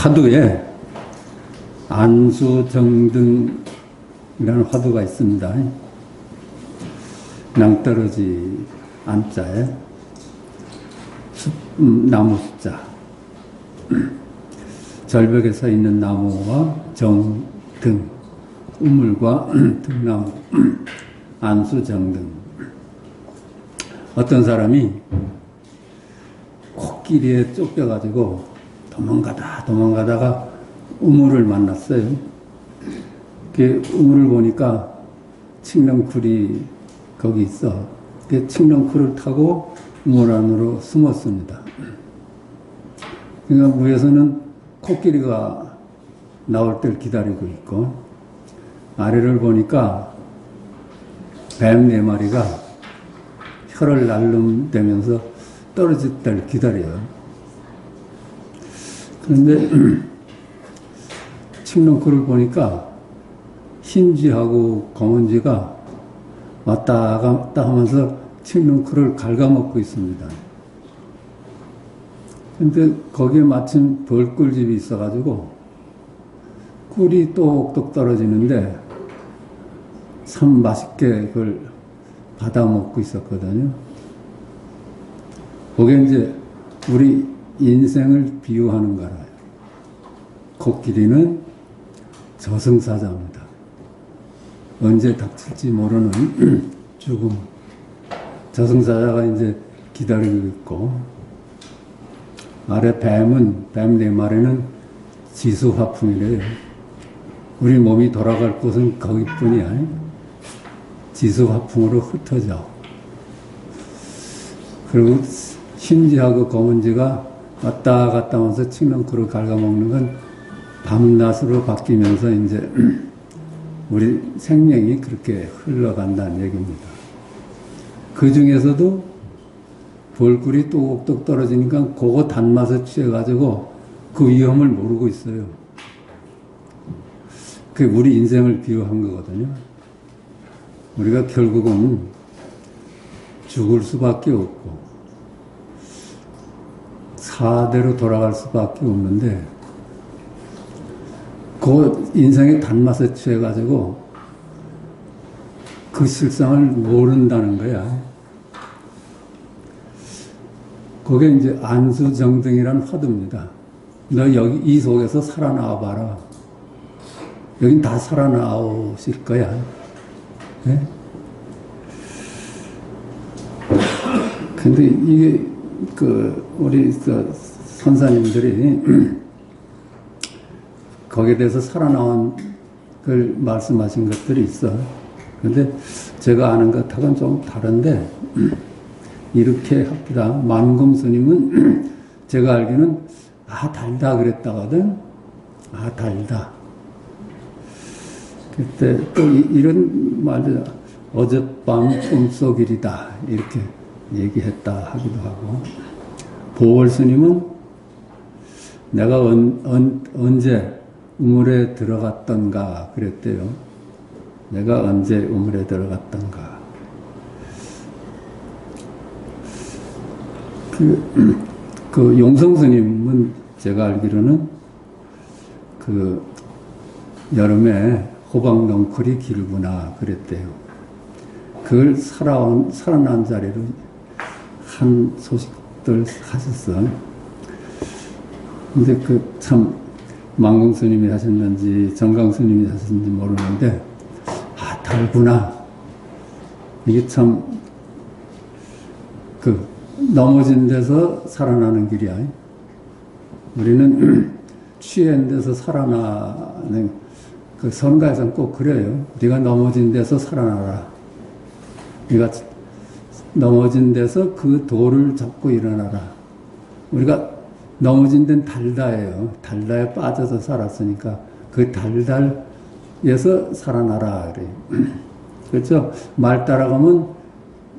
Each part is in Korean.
화두에 안수정등이라는 화두가 있습니다. 낭떠러지 안자에 나무 숫자, 절벽에 서 있는 나무와 정등, 우물과 등나무, 안수정등. 어떤 사람이 코끼리에 쫓겨가지고 도망가다가 우물을 만났어요. 그 우물을 보니까 칡렁쿨이 거기 있어. 그 칡렁쿨을 타고 우물 안으로 숨었습니다. 그러니까 위에서는 코끼리가 나올 때를 기다리고 있고, 아래를 보니까 뱀 4마리가 혀를 날름대면서 떨어질 때를 기다려요. 그런데 칡렁쿨을 보니까 흰쥐하고 검은쥐가 왔다 갔다 하면서 칡렁쿨을 갉아먹고 있습니다. 근데 거기에 마침 벌꿀집이 있어가지고 꿀이 똑똑 떨어지는데 참 맛있게 그걸 받아 먹고 있었거든요. 그게 이제 우리 인생을 비유하는 거라요. 코끼리는 저승사자입니다. 언제 닥칠지 모르는 죽음. 저승사자가 이제 기다리고 있고, 아래 뱀 4마리는 지수화풍이래요. 우리 몸이 돌아갈 곳은 거기뿐이야. 지수화풍으로 흩어져. 그리고 흰쥐하고 검은쥐가 왔다 갔다 하면서 칡렁쿨을 갉아먹는 건 밤낮으로 바뀌면서 이제 우리 생명이 그렇게 흘러간다는 얘기입니다. 그 중에서도 벌꿀이 똑똑 떨어지니까 그거 단맛에 취해가지고 그 위험을 모르고 있어요. 그게 우리 인생을 비유한 거거든요. 우리가 결국은 죽을 수밖에 없고 사대로 돌아갈 수밖에 없는데, 그 인생의 단맛에 취해가지고 그 실상을 모른다는 거야. 그게 이제 안수정등이라는 화두입니다. 너 여기 이 속에서 살아나와 봐라. 여긴 다 살아나오실 거야. 네? 근데 이게 우리 선사님들이 거기에 대해서 살아나온 걸 말씀하신 것들이 있어. 근데 제가 아는 것하고는 좀 다른데, 이렇게 합니다. 만금 스님은 제가 알기는 달다 그랬다거든. 달다. 그때 또 이런 말들, 어젯밤 꿈속일이다 이렇게 얘기했다 하기도 하고, 보월 스님은 내가 언제 우물에 들어갔던가 그랬대요. 내가 언제 우물에 들어갔던가. 그 용성 스님은 제가 알기로는 여름에 호박 넝쿨이 길구나 그랬대요. 그걸 살아난 자리로 한 소식들 하셨어. 근데 참 만공 스님이 하셨는지 정강 스님이 하셨는지 모르는데, 달구나. 이게 참 넘어진 데서 살아나는 길이야. 우리는 취한 데서 살아나는 선가에서는 꼭 그래요. 네가 넘어진 데서 살아나라. 네가 넘어진 데서 그 돌을 잡고 일어나라. 우리가 넘어진 데는 달다예요. 달다에 빠져서 살았으니까 그 달달에서 살아나라 그래요. 그렇죠? 말 따라가면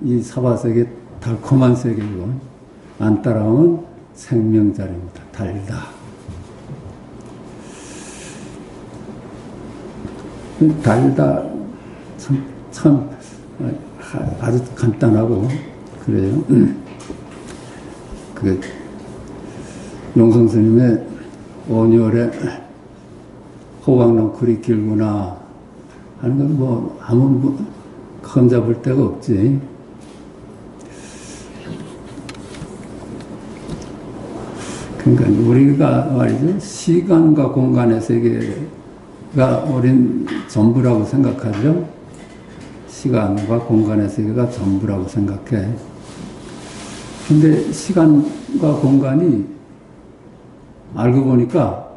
이 사바세계 달콤한 세계이고, 안 따라가면 생명자리입니다. 달다. 달다 참 아주 간단하고 그래요. 용성 스님의 온열에 호박나무 그리 길구나 하는 건 뭐 아무 흠잡을 데가 없지. 그러니까 우리가 말이죠, 시간과 공간의 세계가 우린 전부라고 생각하죠. 시간과 공간의 세계가 전부라고 생각해. 근데 시간과 공간이 알고 보니까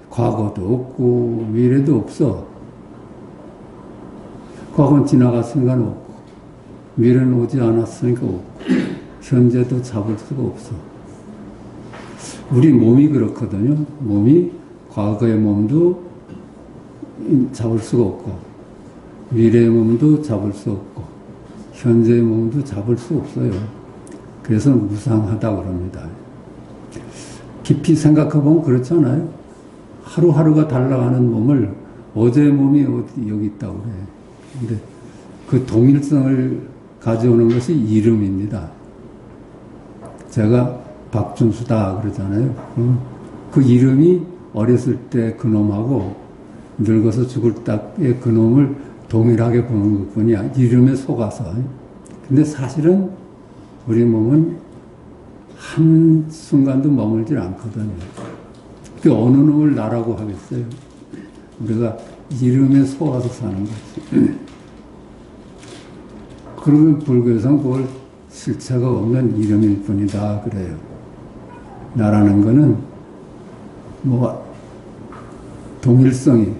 과거도 없고 미래도 없어. 과거는 지나갔으니까 없고 미래는 오지 않았으니까 없고 현재도 잡을 수가 없어. 우리 몸이 그렇거든요. 몸이 과거의 몸도 잡을 수가 없고 미래의 몸도 잡을 수 없고 현재의 몸도 잡을 수 없어요. 그래서 무상하다 그럽니다. 깊이 생각해보면 그렇잖아요. 하루하루가 달라가는 몸을 어제의 몸이 어디 여기 있다고 그래. 근데 그 동일성을 가져오는 것이 이름입니다. 제가 박준수다 그러잖아요. 그 이름이 어렸을 때 그놈하고 늙어서 죽을 때의 그놈을 동일하게 보는 것뿐이야. 이름에 속아서. 근데 사실은 우리 몸은 한순간도 머물질 않거든요. 그 어느 놈을 나라고 하겠어요. 우리가 이름에 속아서 사는 거지. 그러면 불교에서는 그걸 실체가 없는 이름일 뿐이다 그래요. 나라는 거는 뭐 동일성이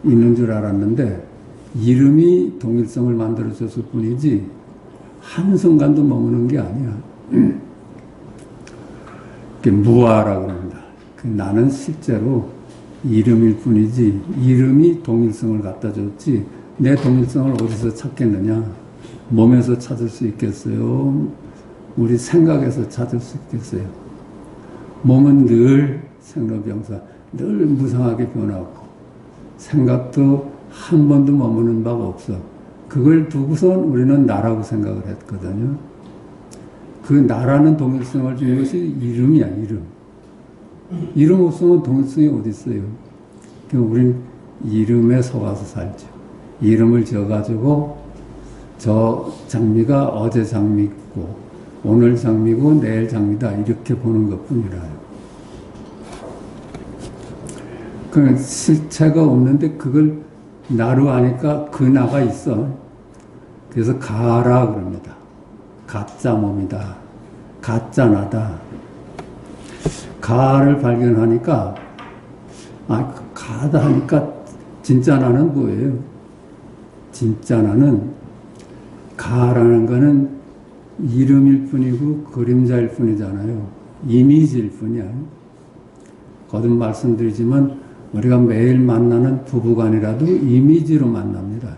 있는 줄 알았는데 이름이 동일성을 만들어줬을 뿐이지 한순간도 머무는 게 아니야. 그게 무아라고 합니다. 그 나는 실제로 이름일 뿐이지 이름이 동일성을 갖다 줬지 내 동일성을 어디서 찾겠느냐. 몸에서 찾을 수 있겠어요? 우리 생각에서 찾을 수 있겠어요? 몸은 늘 생로병사, 늘 무상하게 변하고 생각도 한 번도 머무는 바가 없어. 그걸 두고선 우리는 나라고 생각을 했거든요. 그 나라는 동일성을 주는 것이 이름이야, 이름. 이름 없으면 동일성이 어디 있어요? 그러니까 우린 이름에 속아서 살죠. 이름을 지어가지고 저 장미가 어제 장미고 오늘 장미고 내일 장미다 이렇게 보는 것뿐이라요. 그 실체가 없는데 그걸 나로 하니까 그 나가 있어. 그래서 가라 그럽니다. 가짜 몸이다. 가짜 나다. 가를 발견하니까 가다 하니까 진짜 나는 뭐예요? 진짜 나는 가라는 거는 이름일 뿐이고 그림자일 뿐이잖아요. 이미지일 뿐이야. 거듭 말씀드리지만 우리가 매일 만나는 부부간이라도 이미지로 만납니다.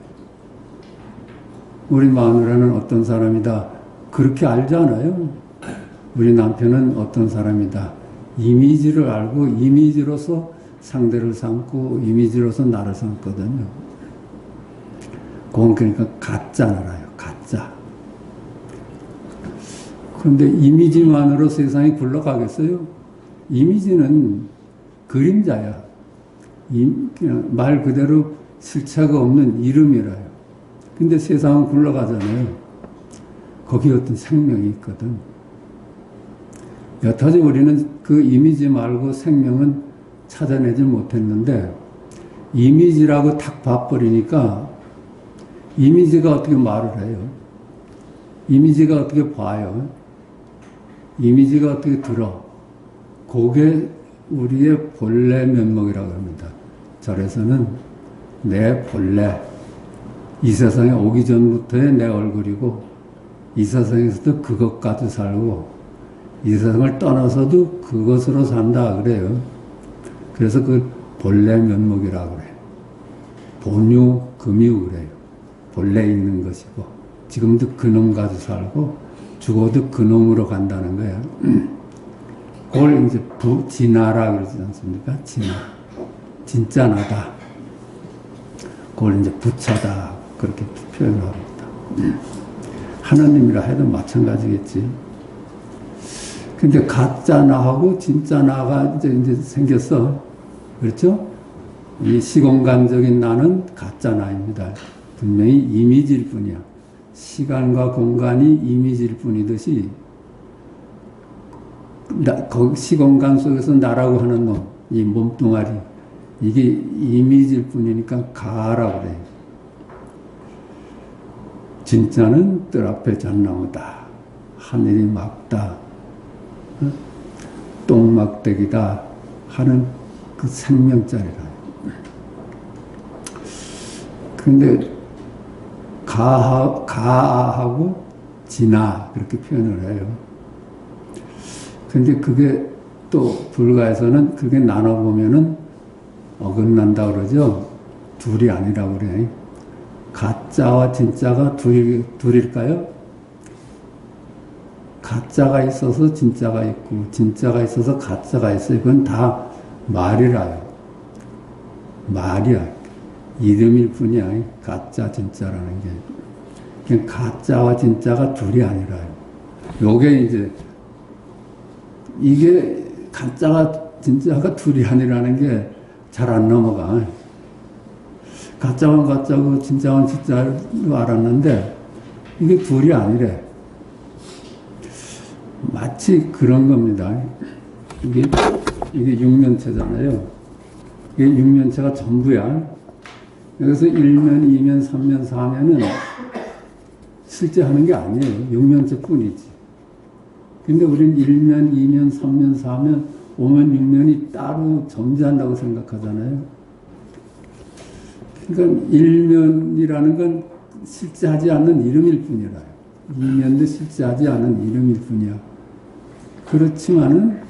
우리 마누라는 어떤 사람이다. 그렇게 알잖아요. 우리 남편은 어떤 사람이다. 이미지를 알고 이미지로서 상대를 삼고 이미지로서 나를 삼거든요. 그건 그러니까 가짜 나라예요. 가짜. 그런데 이미지만으로 세상이 굴러가겠어요? 이미지는 그림자야. 그냥 말 그대로 실체가 없는 이름이라요. 근데 세상은 굴러가잖아요. 거기에 어떤 생명이 있거든. 여타지 우리는 그 이미지 말고 생명은 찾아내지 못했는데 이미지라고 탁 봐버리니까 이미지가 어떻게 말을 해요? 이미지가 어떻게 봐요? 이미지가 어떻게 들어? 그게 우리의 본래 면목이라고 합니다. 절에서는 내 본래, 이 세상에 오기 전부터의 내 얼굴이고 이 세상에서도 그것 가지고 살고 이 세상을 떠나서도 그것으로 산다 그래요. 그래서 그 본래 면목이라고 그래요. 본유, 금유 그래요. 본래 있는 것이고 지금도 그놈 가지고 살고 죽어도 그놈으로 간다는 거야. 그걸 이제 진화라 그러지 않습니까? 진화. 진짜 나다. 그걸 이제 부처다. 그렇게 표현을 합니다. 하나님이라 해도 마찬가지겠지. 근데 가짜 나하고 진짜 나가 이제 생겼어. 그렇죠? 이 시공간적인 나는 가짜 나입니다. 분명히 이미지일 뿐이야. 시간과 공간이 이미지일 뿐이듯이 시공간 속에서 나라고 하는 놈, 이 몸뚱아리, 이게 이미지일 뿐이니까 가라고 그래. 진짜는 뜰 앞에 잣나무다. 하늘이 맑다. 똥막대기다. 하는 그 생명자리라. 근데 가하고 진아 그렇게 표현을 해요. 근데 그게 또 불가에서는 그게 나눠보면은 어긋난다 그러죠. 둘이 아니라고 그래. 가짜와 진짜가 둘일까요? 가짜가 있어서 진짜가 있고 진짜가 있어서 가짜가 있어요. 그건 다 말이라요. 말이야. 이름일 뿐이야. 가짜 진짜라는 게. 그냥 가짜와 진짜가 둘이 아니라요. 요게 이제 이게 가짜가 진짜가 둘이 아니라는 게 잘 안 넘어가. 가짜만 가짜고 진짜만 진짜로 알았는데 이게 둘이 아니래. 마치 그런 겁니다. 이게 육면체잖아요. 이게 육면체가 전부야. 여기서 1면, 2면, 3면, 4면은 실제 하는 게 아니에요. 육면체 뿐이지. 근데 우리는 1면, 2면, 3면, 4면, 5면, 6면이 따로 존재한다고 생각하잖아요. 그러니까 1면이라는 건 실제 하지 않는 이름일 뿐이라. 2면도 실제 하지 않은 이름일 뿐이야. 그렇지만은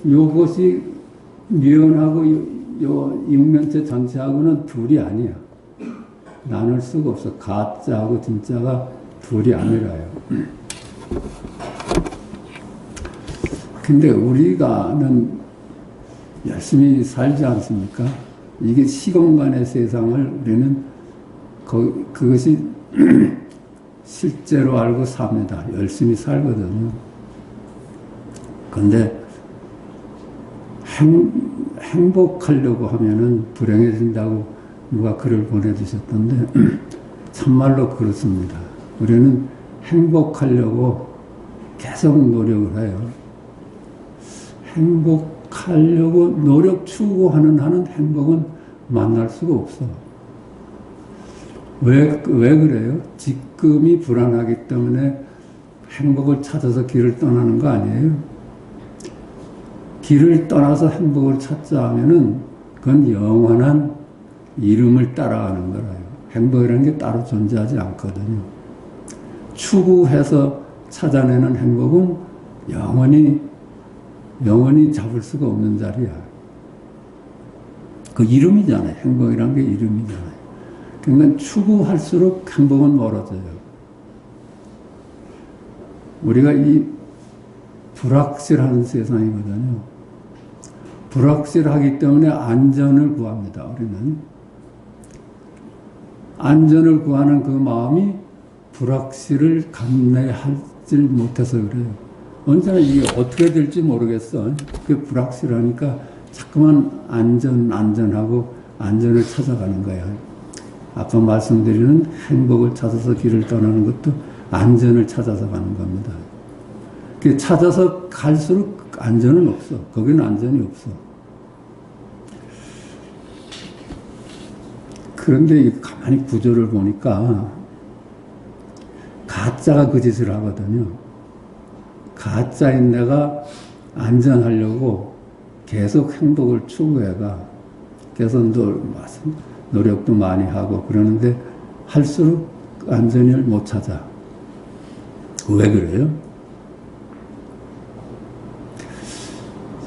요것이 면하고 요 육면체 전체하고는 둘이 아니야. 나눌 수가 없어. 가짜하고 진짜가 둘이 아니라요. 근데 우리가는 열심히 살지 않습니까? 이게 시공간의 세상을 우리는 그것이 실제로 알고 삽니다. 열심히 살거든요. 근데 행복하려고 하면은 불행해진다고 누가 글을 보내주셨던데 참말로 그렇습니다. 우리는 행복하려고 계속 노력을 해요. 행복하려고 노력 추구하는 한은 행복은 만날 수가 없어. 왜 그래요? 지금이 불안하기 때문에 행복을 찾아서 길을 떠나는 거 아니에요? 길을 떠나서 행복을 찾자 하면은 그건 영원한 이름을 따라가는 거라요. 행복이라는 게 따로 존재하지 않거든요. 추구해서 찾아내는 행복은 영원히 잡을 수가 없는 자리야. 그 이름이잖아요. 행복이라는 게 이름이잖아요. 그러니까 추구할수록 행복은 멀어져요. 우리가 이 불확실한 세상이거든요. 불확실하기 때문에 안전을 구합니다. 우리는 안전을 구하는 그 마음이 불확실을 감내하지 못해서 그래요. 언제나 이게 어떻게 될지 모르겠어. 그게 불확실하니까 자꾸만 안전하고 안전을 찾아가는 거야. 아까 말씀드리는 행복을 찾아서 길을 떠나는 것도 안전을 찾아서 가는 겁니다. 찾아서 갈수록 안전은 없어. 거기는 안전이 없어. 그런데 가만히 구조를 보니까 가짜가 그 짓을 하거든요. 가짜인 내가 안전하려고 계속 행복을 추구해가 계속 노력도 많이 하고 그러는데 할수록 안전을 못 찾아. 왜 그래요?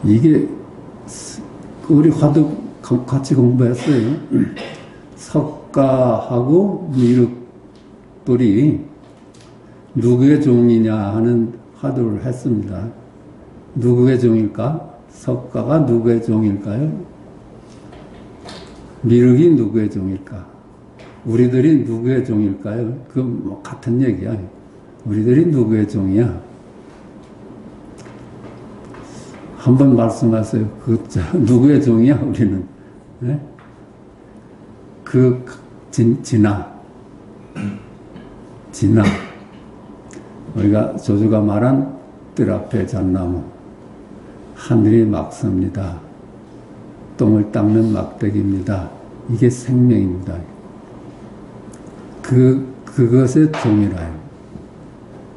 이게 우리 화두 같이 공부했어요. 석가하고 미륵불이 누구의 종이냐 하는 화두를 했습니다. 누구의 종일까? 석가가 누구의 종일까요? 미륵이 누구의 종일까? 우리들이 누구의 종일까요? 그 같은 얘기야. 우리들이 누구의 종이야? 한번 말씀하세요. 누구의 종이야, 우리는? 네? 진아. 우리가 조주가 말한 뜰 앞에 잣나무. 하늘이 막습니다. 똥을 닦는 막대기입니다. 이게 생명입니다. 그것의 종이라요.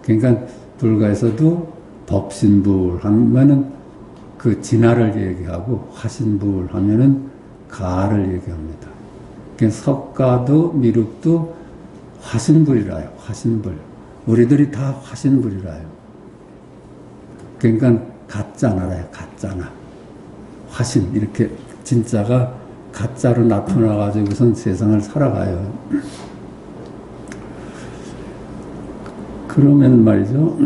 그러니까 불가에서도 법신불 하면은 그 진화를 얘기하고 화신불 하면은 가를 얘기합니다. 그러니까 석가도 미륵도 화신불이라요. 화신불. 우리들이 다 화신불이라요. 그러니까 가짜나라요. 가짜나. 화신 이렇게 진짜가 가짜로 나타나가지고선 세상을 살아가요. 그러면 말이죠.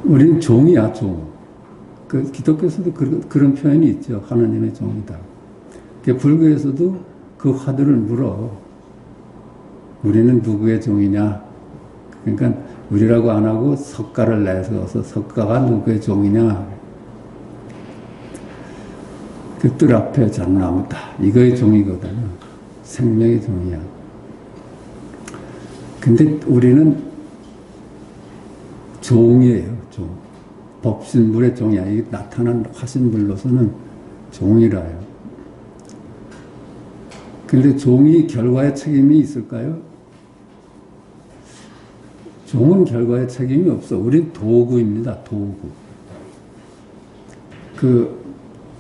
우리는 종이야, 종. 기독교에서도 그런 표현이 있죠. 하나님의 종이다. 불교에서도 그 화두를 물어. 우리는 누구의 종이냐? 그러니까 우리라고 안 하고 석가를 내세워서 석가가 누구의 종이냐? 그 뜰 앞에 잣나무다. 이거의 종이거든요. 생명의 종이야. 근데 우리는 종이에요, 종. 법신불의 종이야. 이게 나타난 화신불로서는 종이라요. 근데 종이 결과에 책임이 있을까요? 종은 결과에 책임이 없어. 우린 도구입니다, 도구.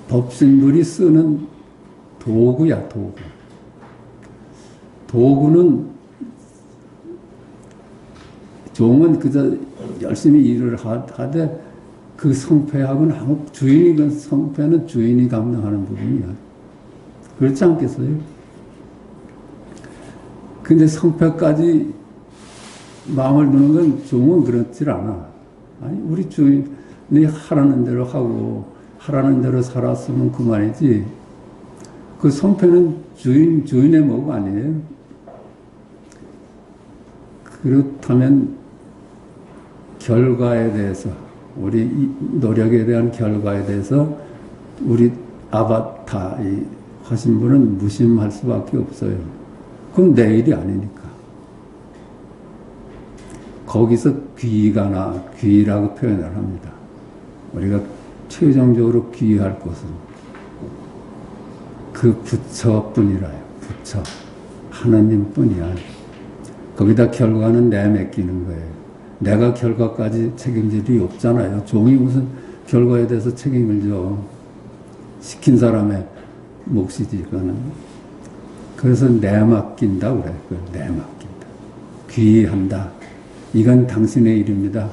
법신불이 쓰는 도구야, 도구. 도구는 종은 그저 열심히 일을 하되 그 성패하고는 아무 그 성패는 주인이 감당하는 부분이야. 그렇지 않겠어요? 근데 성패까지 마음을 두는 건 종은 그렇지 않아. 아니, 우리 주인이 하라는 대로 하고 하라는 대로 살았으면 그만이지. 그 성패는 주인의 몫 아니에요. 그렇다면 결과에 대해서, 우리 노력에 대한 결과에 대해서 우리 아바타, 이 화신분은 무심할 수밖에 없어요. 그럼 내 일이 아니니까. 거기서 귀라고 표현을 합니다. 우리가 최종적으로 귀할 것은 그 부처뿐이라요. 부처. 하나님뿐이야. 거기다 결과는 내 맡기는 거예요. 내가 결과까지 책임질 일이 없잖아요. 종이 무슨 결과에 대해서 책임을 져. 시킨 사람의 몫이지, 그거는. 그래서 내맡긴다 그래. 내맡긴다. 귀한다. 이건 당신의 일입니다.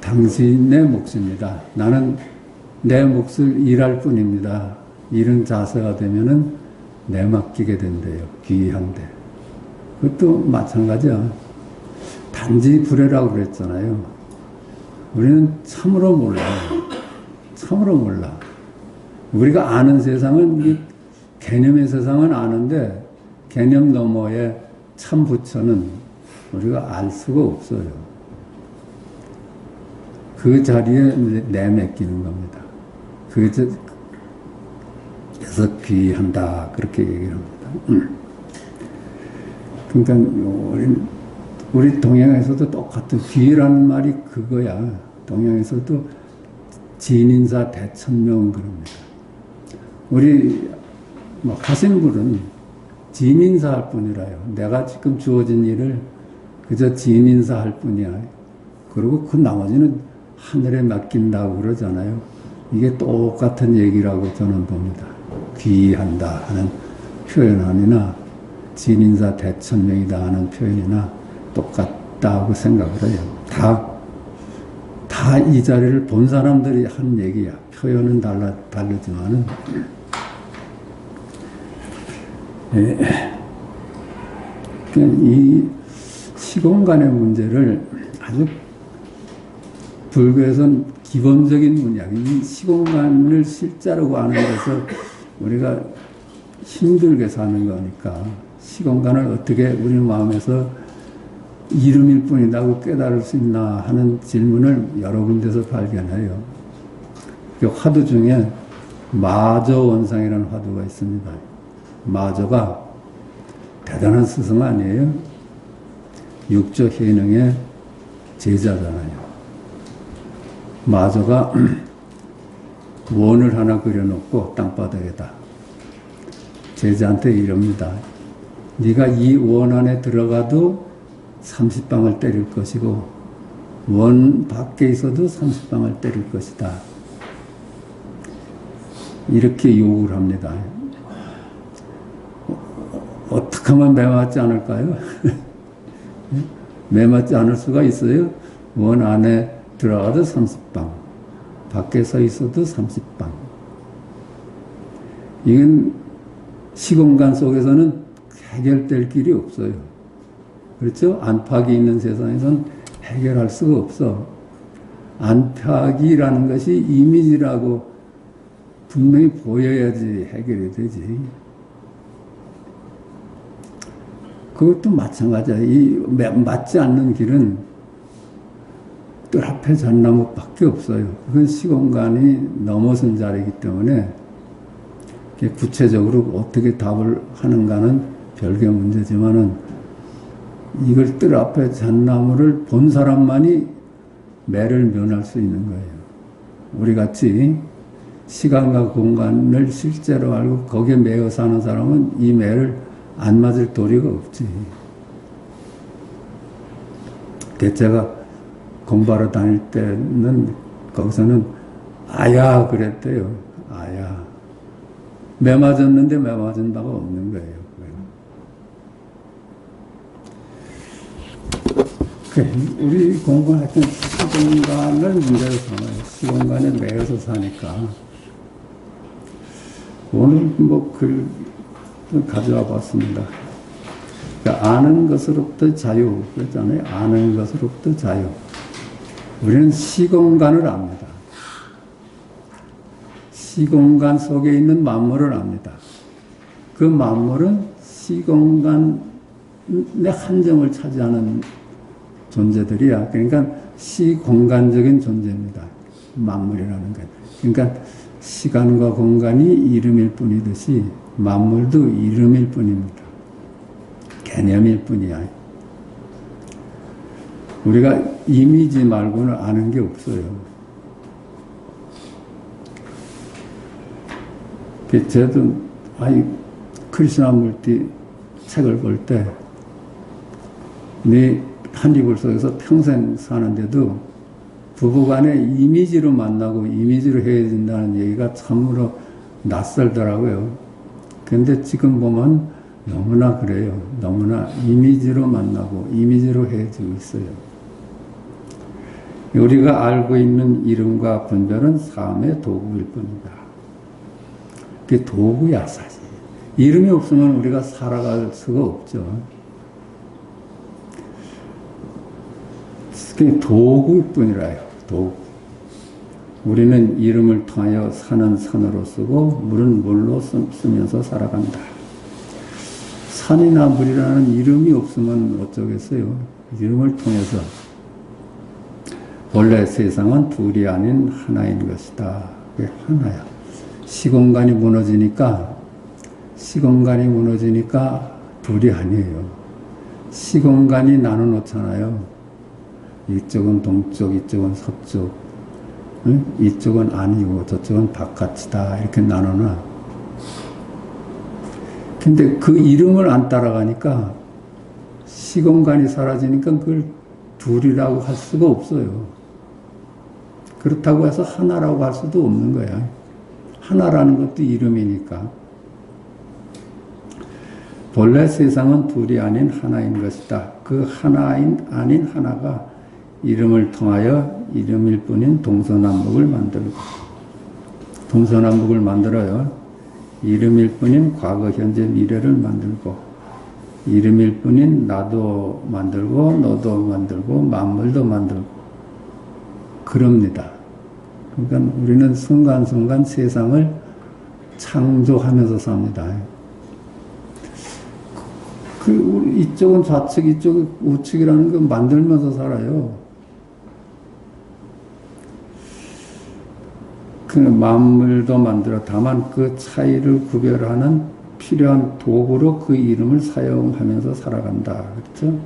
당신의 몫입니다. 나는 내 몫을 일할 뿐입니다. 이런 자세가 되면은 내맡기게 된대요. 귀한데. 그것도 마찬가지야. 단지 불회라고 그랬잖아요. 우리는 참으로 몰라요. 참으로 몰라. 우리가 아는 세상은, 개념의 세상은 아는데, 개념 너머의 참 부처는 우리가 알 수가 없어요. 그 자리에 내맡기는 겁니다. 그래서 귀한다. 그렇게 얘기를 합니다. 그러니까, 우리 동양에서도 똑같은 귀라는 말이 그거야. 동양에서도 진인사 대천명 그럽니다. 우리 화신불은 진인사 할 뿐이라요. 내가 지금 주어진 일을 그저 진인사 할 뿐이야. 그리고 그 나머지는 하늘에 맡긴다고 그러잖아요. 이게 똑같은 얘기라고 저는 봅니다. 귀한다 하는 표현 아니나 진인사 대천명이다 하는 표현이나 똑같다고 생각을 해요. 다 이 자리를 본 사람들이 한 얘기야. 표현은 다르지만은. 이 시공간의 문제를 아주 불교에서는 기본적인 문양, 이 시공간을 실제로 아는 데서 우리가 힘들게 사는 거니까 시공간을 어떻게 우리 마음에서 이름일 뿐이라고 깨달을 수 있나 하는 질문을 여러 군데서 발견해요. 그 화두 중에 마저원상이라는 화두가 있습니다. 마저가 대단한 스승 아니에요? 육조 해능의 제자잖아요. 마저가 원을 하나 그려놓고 땅바닥에다 제자한테 이럽니다. 네가 이 원 안에 들어가도 30방을 때릴 것이고 원 밖에 있어도 30방을 때릴 것이다. 이렇게 요구를 합니다. 어떻게 하면 매맞지 않을까요? 매맞지 않을 수가 있어요? 원 안에 들어가도 30방, 밖에 서 있어도 30방. 이건 시공간 속에서는 해결될 길이 없어요. 그렇죠? 안팎이 있는 세상에선 해결할 수가 없어. 안팎이라는 것이 이미지라고 분명히 보여야지 해결이 되지. 그것도 마찬가지야. 이 맞지 않는 길은 뜰 앞에 전나무밖에 없어요. 그건 시공간이 넘어선 자리이기 때문에 구체적으로 어떻게 답을 하는가는 별개 문제지만은 이걸 뜰 앞에 잣나무를 본 사람만이 매를 면할 수 있는 거예요. 우리 같이 시간과 공간을 실제로 알고 거기에 매여 사는 사람은 이 매를 안 맞을 도리가 없지. 제가 공부하러 다닐 때는 거기서는 아야 그랬대요. 아야. 매 맞았는데 매 맞은 바가 없는 거예요. 우리 공부는 하여튼 시공간을 문제로 삼아요. 시공간에 매여서 사니까. 오늘 뭐 글 가져와 봤습니다. 그러니까 아는 것으로부터 자유. 그랬잖아요. 아는 것으로부터 자유. 우리는 시공간을 압니다. 시공간 속에 있는 만물을 압니다. 그 만물은 시공간의 한정을 차지하는 존재들이야. 그러니까 시공간적인 존재입니다. 만물이라는 것. 그러니까 시간과 공간이 이름일 뿐이듯이 만물도 이름일 뿐입니다. 개념일 뿐이야. 우리가 이미지 말고는 아는 게 없어요. 저도 크리스나물티 책을 볼 때 네 한입을 속에서 평생 사는데도 부부간에 이미지로 만나고 이미지로 헤어진다는 얘기가 참으로 낯설더라고요. 그런데 지금 보면 너무나 그래요. 너무나 이미지로 만나고 이미지로 헤어지고 있어요. 우리가 알고 있는 이름과 분별은 삶의 도구일 뿐이다. 그게 도구야 사실. 이름이 없으면 우리가 살아갈 수가 없죠. 그게 도구일 뿐이라요. 도구. 우리는 이름을 통하여 산은 산으로 쓰고 물은 물로 쓰면서 살아간다. 산이나 물이라는 이름이 없으면 어쩌겠어요. 이름을 통해서 원래 세상은 둘이 아닌 하나인 것이다. 그게 하나야. 시공간이 무너지니까 둘이 아니에요. 시공간이 나눠놓잖아요. 이쪽은 동쪽, 이쪽은 서쪽, 응? 이쪽은 아니고 저쪽은 바깥이다. 이렇게 나눠놔. 근데 그 이름을 안 따라가니까 시공간이 사라지니까 그걸 둘이라고 할 수가 없어요. 그렇다고 해서 하나라고 할 수도 없는 거야. 하나라는 것도 이름이니까. 본래 세상은 둘이 아닌 하나인 것이다. 그 하나인 아닌 하나가 이름을 통하여 이름일 뿐인 동서남북을 만들어요. 이름일 뿐인 과거, 현재, 미래를 만들고 이름일 뿐인 나도 만들고 너도 만들고 만물도 만들고 그럽니다. 그러니까 우리는 순간순간 세상을 창조하면서 삽니다. 이쪽은 좌측, 이쪽은 우측이라는 거 만들면서 살아요. 그 만물도 만들어 다만 그 차이를 구별하는 필요한 도구로 그 이름을 사용하면서 살아간다. 그렇죠?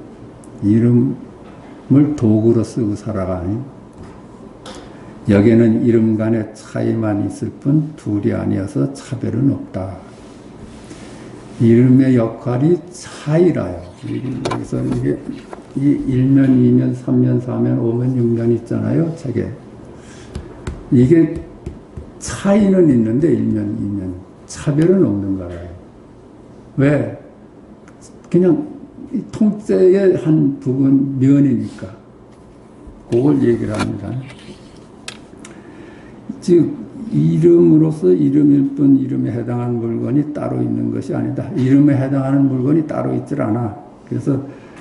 이름을 도구로 쓰고 살아가니 여기에는 이름 간의 차이만 있을 뿐 둘이 아니어서 차별은 없다. 이름의 역할이 차이라요. 여기서 이게 이 1면, 2면, 3면, 4면, 5면, 6면 있잖아요. 책에. 이게 차이는 있는데 1면, 2면. 차별은 없는 거예요. 왜? 그냥 통째의 한 부분 면이니까. 그걸 얘기를 합니다. 즉 이름으로서 이름일 뿐 이름에 해당하는 물건이 따로 있는 것이 아니다. 이름에 해당하는 물건이 따로 있질 않아. 그래서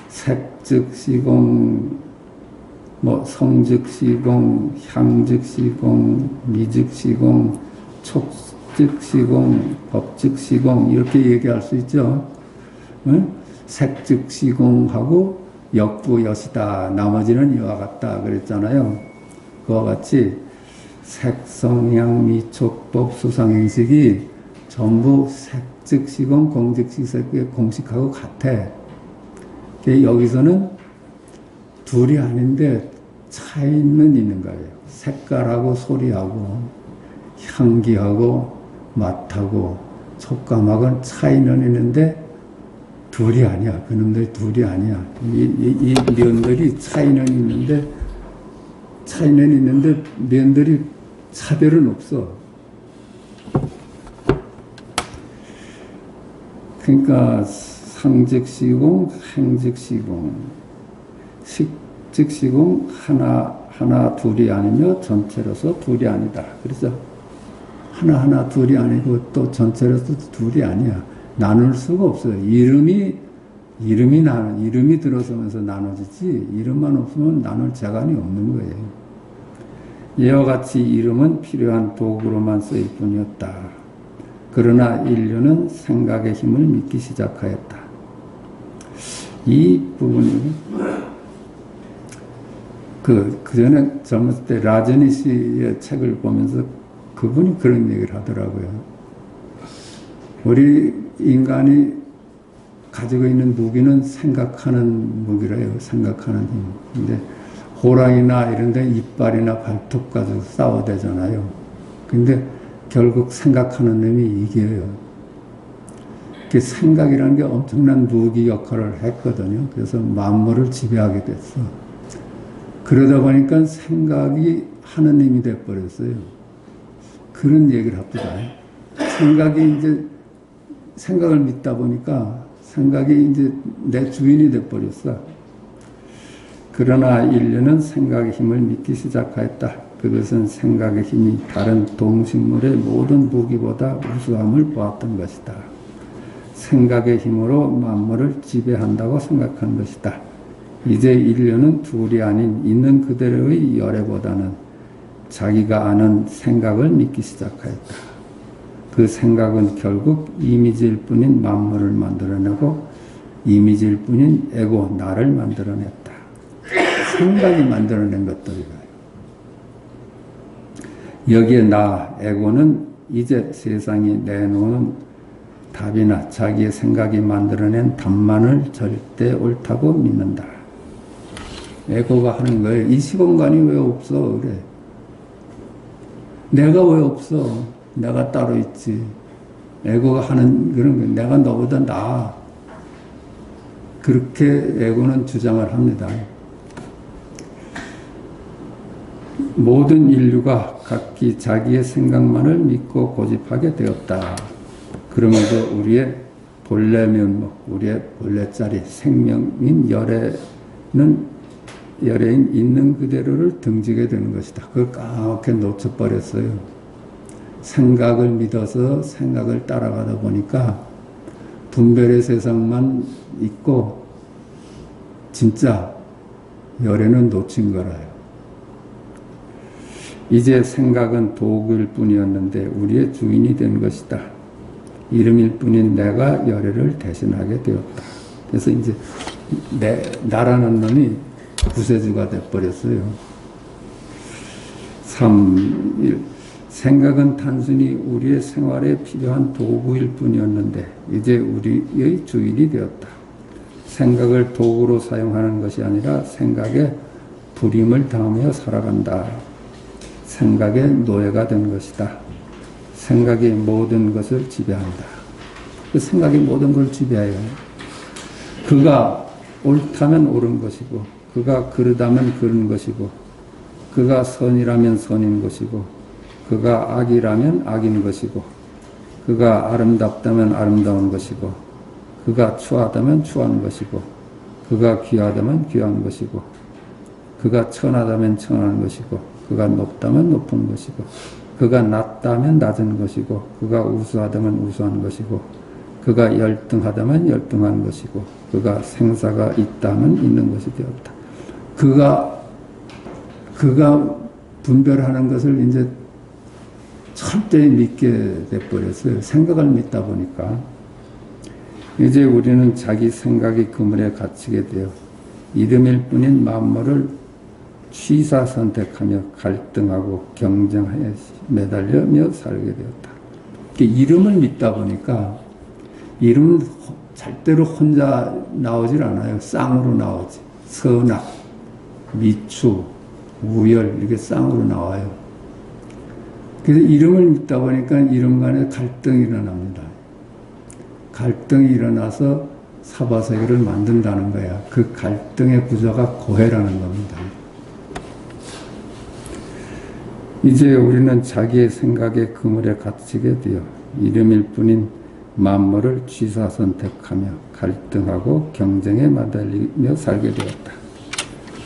색즉 시공, 성즉 시공, 향즉 시공, 미즉 시공, 촉즉 시공, 법즉 시공 이렇게 얘기할 수 있죠. 응? 색즉 시공하고 역부 여시다. 나머지는 이와 같다. 그랬잖아요. 그와 같이 색성향 미촉법 수상행식이 전부 색즉시공 공즉시색의 공식하고 같아. 여기서는 둘이 아닌데 차이는 있는 거예요. 색깔하고 소리하고 향기하고 맛하고 촉감하고는 차이는 있는데 둘이 아니야. 그놈들이 둘이 아니야. 이 면들이 차이는 있는데 면들이 차별은 없어. 그러니까 상즉시공, 행즉시공, 식즉시공 하나 둘이 아니며 전체로서 둘이 아니다. 그래서 하나 둘이 아니고 또 전체로서 둘이 아니야. 나눌 수가 없어요. 이름이 들어서면서 나눠지지 이름만 없으면 나눌 재간이 없는 거예요. 이와 같이 이름은 필요한 도구로만 쓰일 뿐이었다. 그러나 인류는 생각의 힘을 믿기 시작하였다. 이 부분이 그 전에 젊었을 때 라제니 씨의 책을 보면서 그분이 그런 얘기를 하더라고요. 우리 인간이 가지고 있는 무기는 생각하는 무기래요. 생각하는 힘. 근데 호랑이나 이런 데 이빨이나 발톱 가지고 싸워대잖아요. 근데 결국 생각하는 놈이 이겨요. 그 생각이라는 게 엄청난 무기 역할을 했거든요. 그래서 만물을 지배하게 됐어. 그러다 보니까 생각이 하는 힘이 돼버렸어요. 그런 얘기를 합니다. 생각을 믿다 보니까 생각이 이제 내 주인이 돼버렸어. 그러나 인류는 생각의 힘을 믿기 시작하였다. 그것은 생각의 힘이 다른 동식물의 모든 무기보다 우수함을 보았던 것이다. 생각의 힘으로 만물을 지배한다고 생각한 것이다. 이제 인류는 둘이 아닌 있는 그대로의 열애보다는 자기가 아는 생각을 믿기 시작하였다. 그 생각은 결국 이미지일 뿐인 만물을 만들어내고 이미지일 뿐인 에고, 나를 만들어냈다. 생각이 만들어낸 것들이에요. 여기에 나, 에고는 이제 세상이 내놓은 답이나 자기의 생각이 만들어낸 답만을 절대 옳다고 믿는다. 에고가 하는 거예요. 이 시공간이 왜 없어? 그래. 내가 왜 없어? 내가 따로 있지. 에고가 하는 그런 거, 내가 너보다 나아. 그렇게 에고는 주장을 합니다. 모든 인류가 각기 자기의 생각만을 믿고 고집하게 되었다. 그러면서 우리의 본래 면목, 우리의 본래 자리, 생명인 열애인 있는 그대로를 등지게 되는 것이다. 그걸 까맣게 놓쳐버렸어요. 생각을 믿어서 생각을 따라가다 보니까 분별의 세상만 있고 진짜 열애는 놓친 거라요. 이제 생각은 도구일 뿐이었는데 우리의 주인이 된 것이다. 이름일 뿐인 내가 열애를 대신하게 되었다. 그래서 이제 나라는 놈이 구세주가 돼버렸어요. 3. 생각은 단순히 우리의 생활에 필요한 도구일 뿐이었는데 이제 우리의 주인이 되었다. 생각을 도구로 사용하는 것이 아니라 생각에 불임을 당하며 살아간다. 생각의 노예가 된 것이다. 생각이 모든 것을 지배한다. 그 생각이 모든 걸 지배해요. 그가 옳다면 옳은 것이고, 그가 그르다면 그른 것이고, 그가 선이라면 선인 것이고, 그가 악이라면 악인 것이고, 그가 아름답다면 아름다운 것이고, 그가 추하다면 추한 것이고, 그가 귀하다면 귀한 것이고, 그가 천하다면 천한 것이고, 그가 높다면 높은 것이고, 그가 낮다면 낮은 것이고, 그가 우수하다면 우수한 것이고, 그가 열등하다면 열등한 것이고, 그가 생사가 있다면 있는 것이 되었다. 그가 분별하는 것을 이제 철저히 믿게 돼버렸어요. 생각을 믿다 보니까. 이제 우리는 자기 생각의 그물에 갇히게 되어 이름일 뿐인 만물을 취사 선택하며 갈등하고 경쟁하여 매달려며 살게 되었다. 이름을 믿다 보니까 이름은 절대로 혼자 나오질 않아요. 쌍으로 나오지. 선악, 미추, 우열 이렇게 쌍으로 나와요. 그래서 이름을 믿다 보니까 이름 간에 갈등이 일어납니다. 갈등이 일어나서 사바세계를 만든다는 거야. 그 갈등의 구조가 고해라는 겁니다. 이제 우리는 자기의 생각의 그물에 갇히게 되어 이름일 뿐인 만물을 취사 선택하며 갈등하고 경쟁에 매달리며 살게 되었다.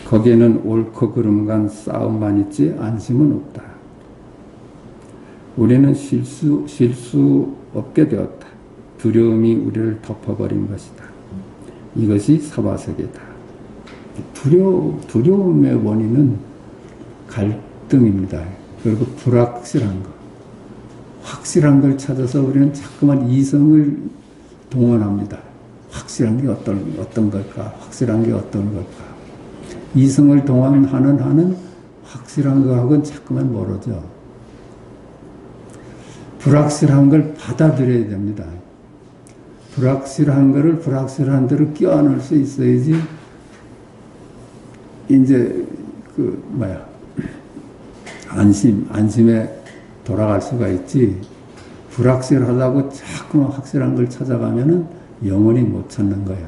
거기에는 옳고 그름 간 싸움만 있지 안심은 없다. 우리는 쉴 수 없게 되었다. 두려움이 우리를 덮어버린 것이다. 이것이 사바세계다. 두려움의 원인은 갈등입니다. 그리고 불확실한 것. 확실한 걸 찾아서 우리는 자꾸만 이성을 동원합니다. 확실한 게 어떤 걸까? 확실한 게 어떤 걸까? 이성을 동원하는 한은 확실한 거하고는 자꾸만 멀어져. 불확실한 걸 받아들여야 됩니다. 불확실한 거를 불확실한 대로 끼워넣을 수 있어야지, 이제, 안심에 돌아갈 수가 있지. 불확실하다고 자꾸만 확실한 걸 찾아가면은 영원히 못 찾는 거야.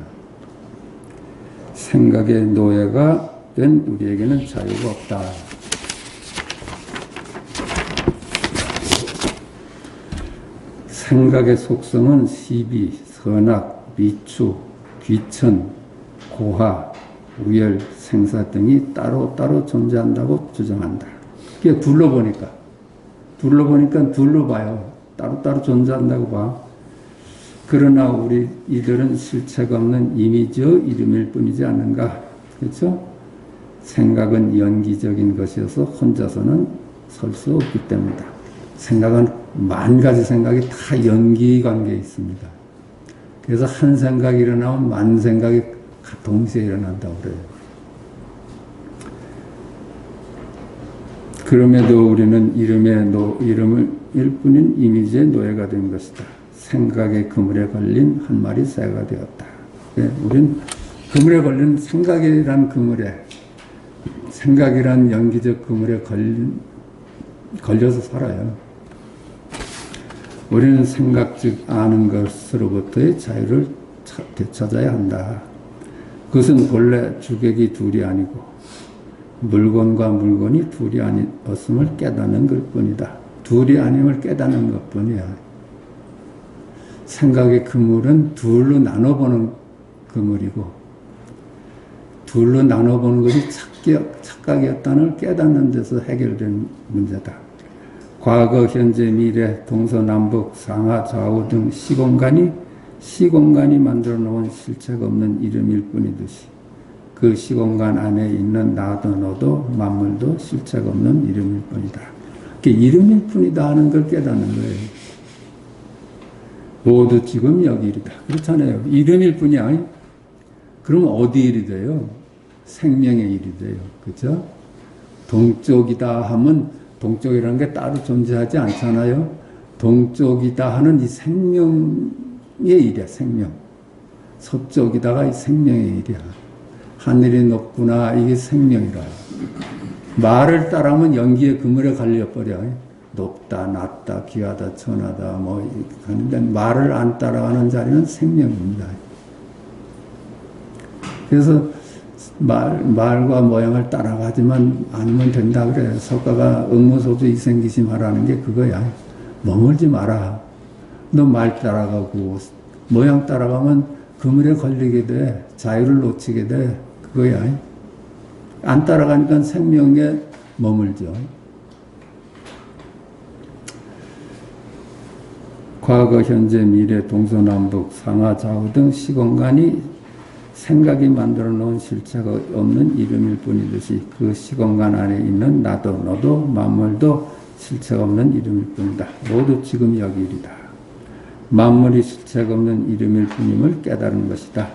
생각의 노예가 된 우리에게는 자유가 없다. 생각의 속성은 시비, 선악, 미추, 귀천, 고하, 우열, 생사 등이 따로따로 존재한다고 주장한다. 그게 둘러보니까 둘러봐요. 따로따로 존재한다고 봐. 그러나 우리 이들은 실체가 없는 이미지의 이름일 뿐이지 않는가. 그렇죠? 생각은 연기적인 것이어서 혼자서는 설 수 없기 때문이다. 생각은 만 가지 생각이 다 연기 관계에 있습니다. 그래서 한 생각이 일어나면 만 생각이 동시에 일어난다고 그래요. 그럼에도 우리는 이름일 뿐인 이미지의 노예가 된 것이다. 생각의 그물에 걸린 한 마리 새가 되었다. 우린 그물에 걸린 생각이란 연기적 그물에 걸려서 살아요. 우리는 생각 즉 아는 것으로부터의 자유를 되찾아야 한다. 그것은 본래 주객이 둘이 아니고 물건과 물건이 둘이 아니었음을 깨닫는 것뿐이다. 둘이 아님을 깨닫는 것뿐이야. 생각의 그물은 둘로 나눠보는 그물이고, 둘로 나눠보는 것이 착각이었다는 걸 깨닫는 데서 해결된 문제다. 과거, 현재, 미래, 동서남북, 상하, 좌우 등 시공간이 만들어 놓은 실체가 없는 이름일 뿐이듯이 그 시공간 안에 있는 나도 너도 만물도 실체가 없는 이름일 뿐이다. 이름일 뿐이다 하는 걸 깨닫는 거예요. 모두 지금 여기 이르다. 그렇잖아요. 이름일 뿐이야. 그럼 어디 일이 돼요? 생명의 일이 돼요. 그죠? 동쪽이다 하면 동쪽이라는 게 따로 존재하지 않잖아요. 동쪽이다 하는 이 생명의 일이야, 생명. 서쪽이다가 이 생명의 일이야. 하늘이 높구나, 이게 생명이라. 말을 따라하면 연기의 그물에 갈려버려. 높다, 낮다, 귀하다, 천하다, 뭐, 하는데 말을 안 따라가는 자리는 생명입니다. 그래서 말과 모양을 따라가지만 않으면 된다 그래. 석가가 응모소주 이생기심하라는 게 그거야. 머물지 마라. 너 말 따라가고 모양 따라가면 그물에 걸리게 돼. 자유를 놓치게 돼. 그거야. 안 따라가니까 생명에 머물죠. 과거, 현재, 미래, 동서남북, 상하, 좌우 등 시공간이 생각이 만들어 놓은 실체가 없는 이름일 뿐이듯이 그 시공간 안에 있는 나도 너도 만물도 실체가 없는 이름일 뿐이다. 모두 지금 여기 일이다. 만물이 실체가 없는 이름일 뿐임을 깨달은 것이다.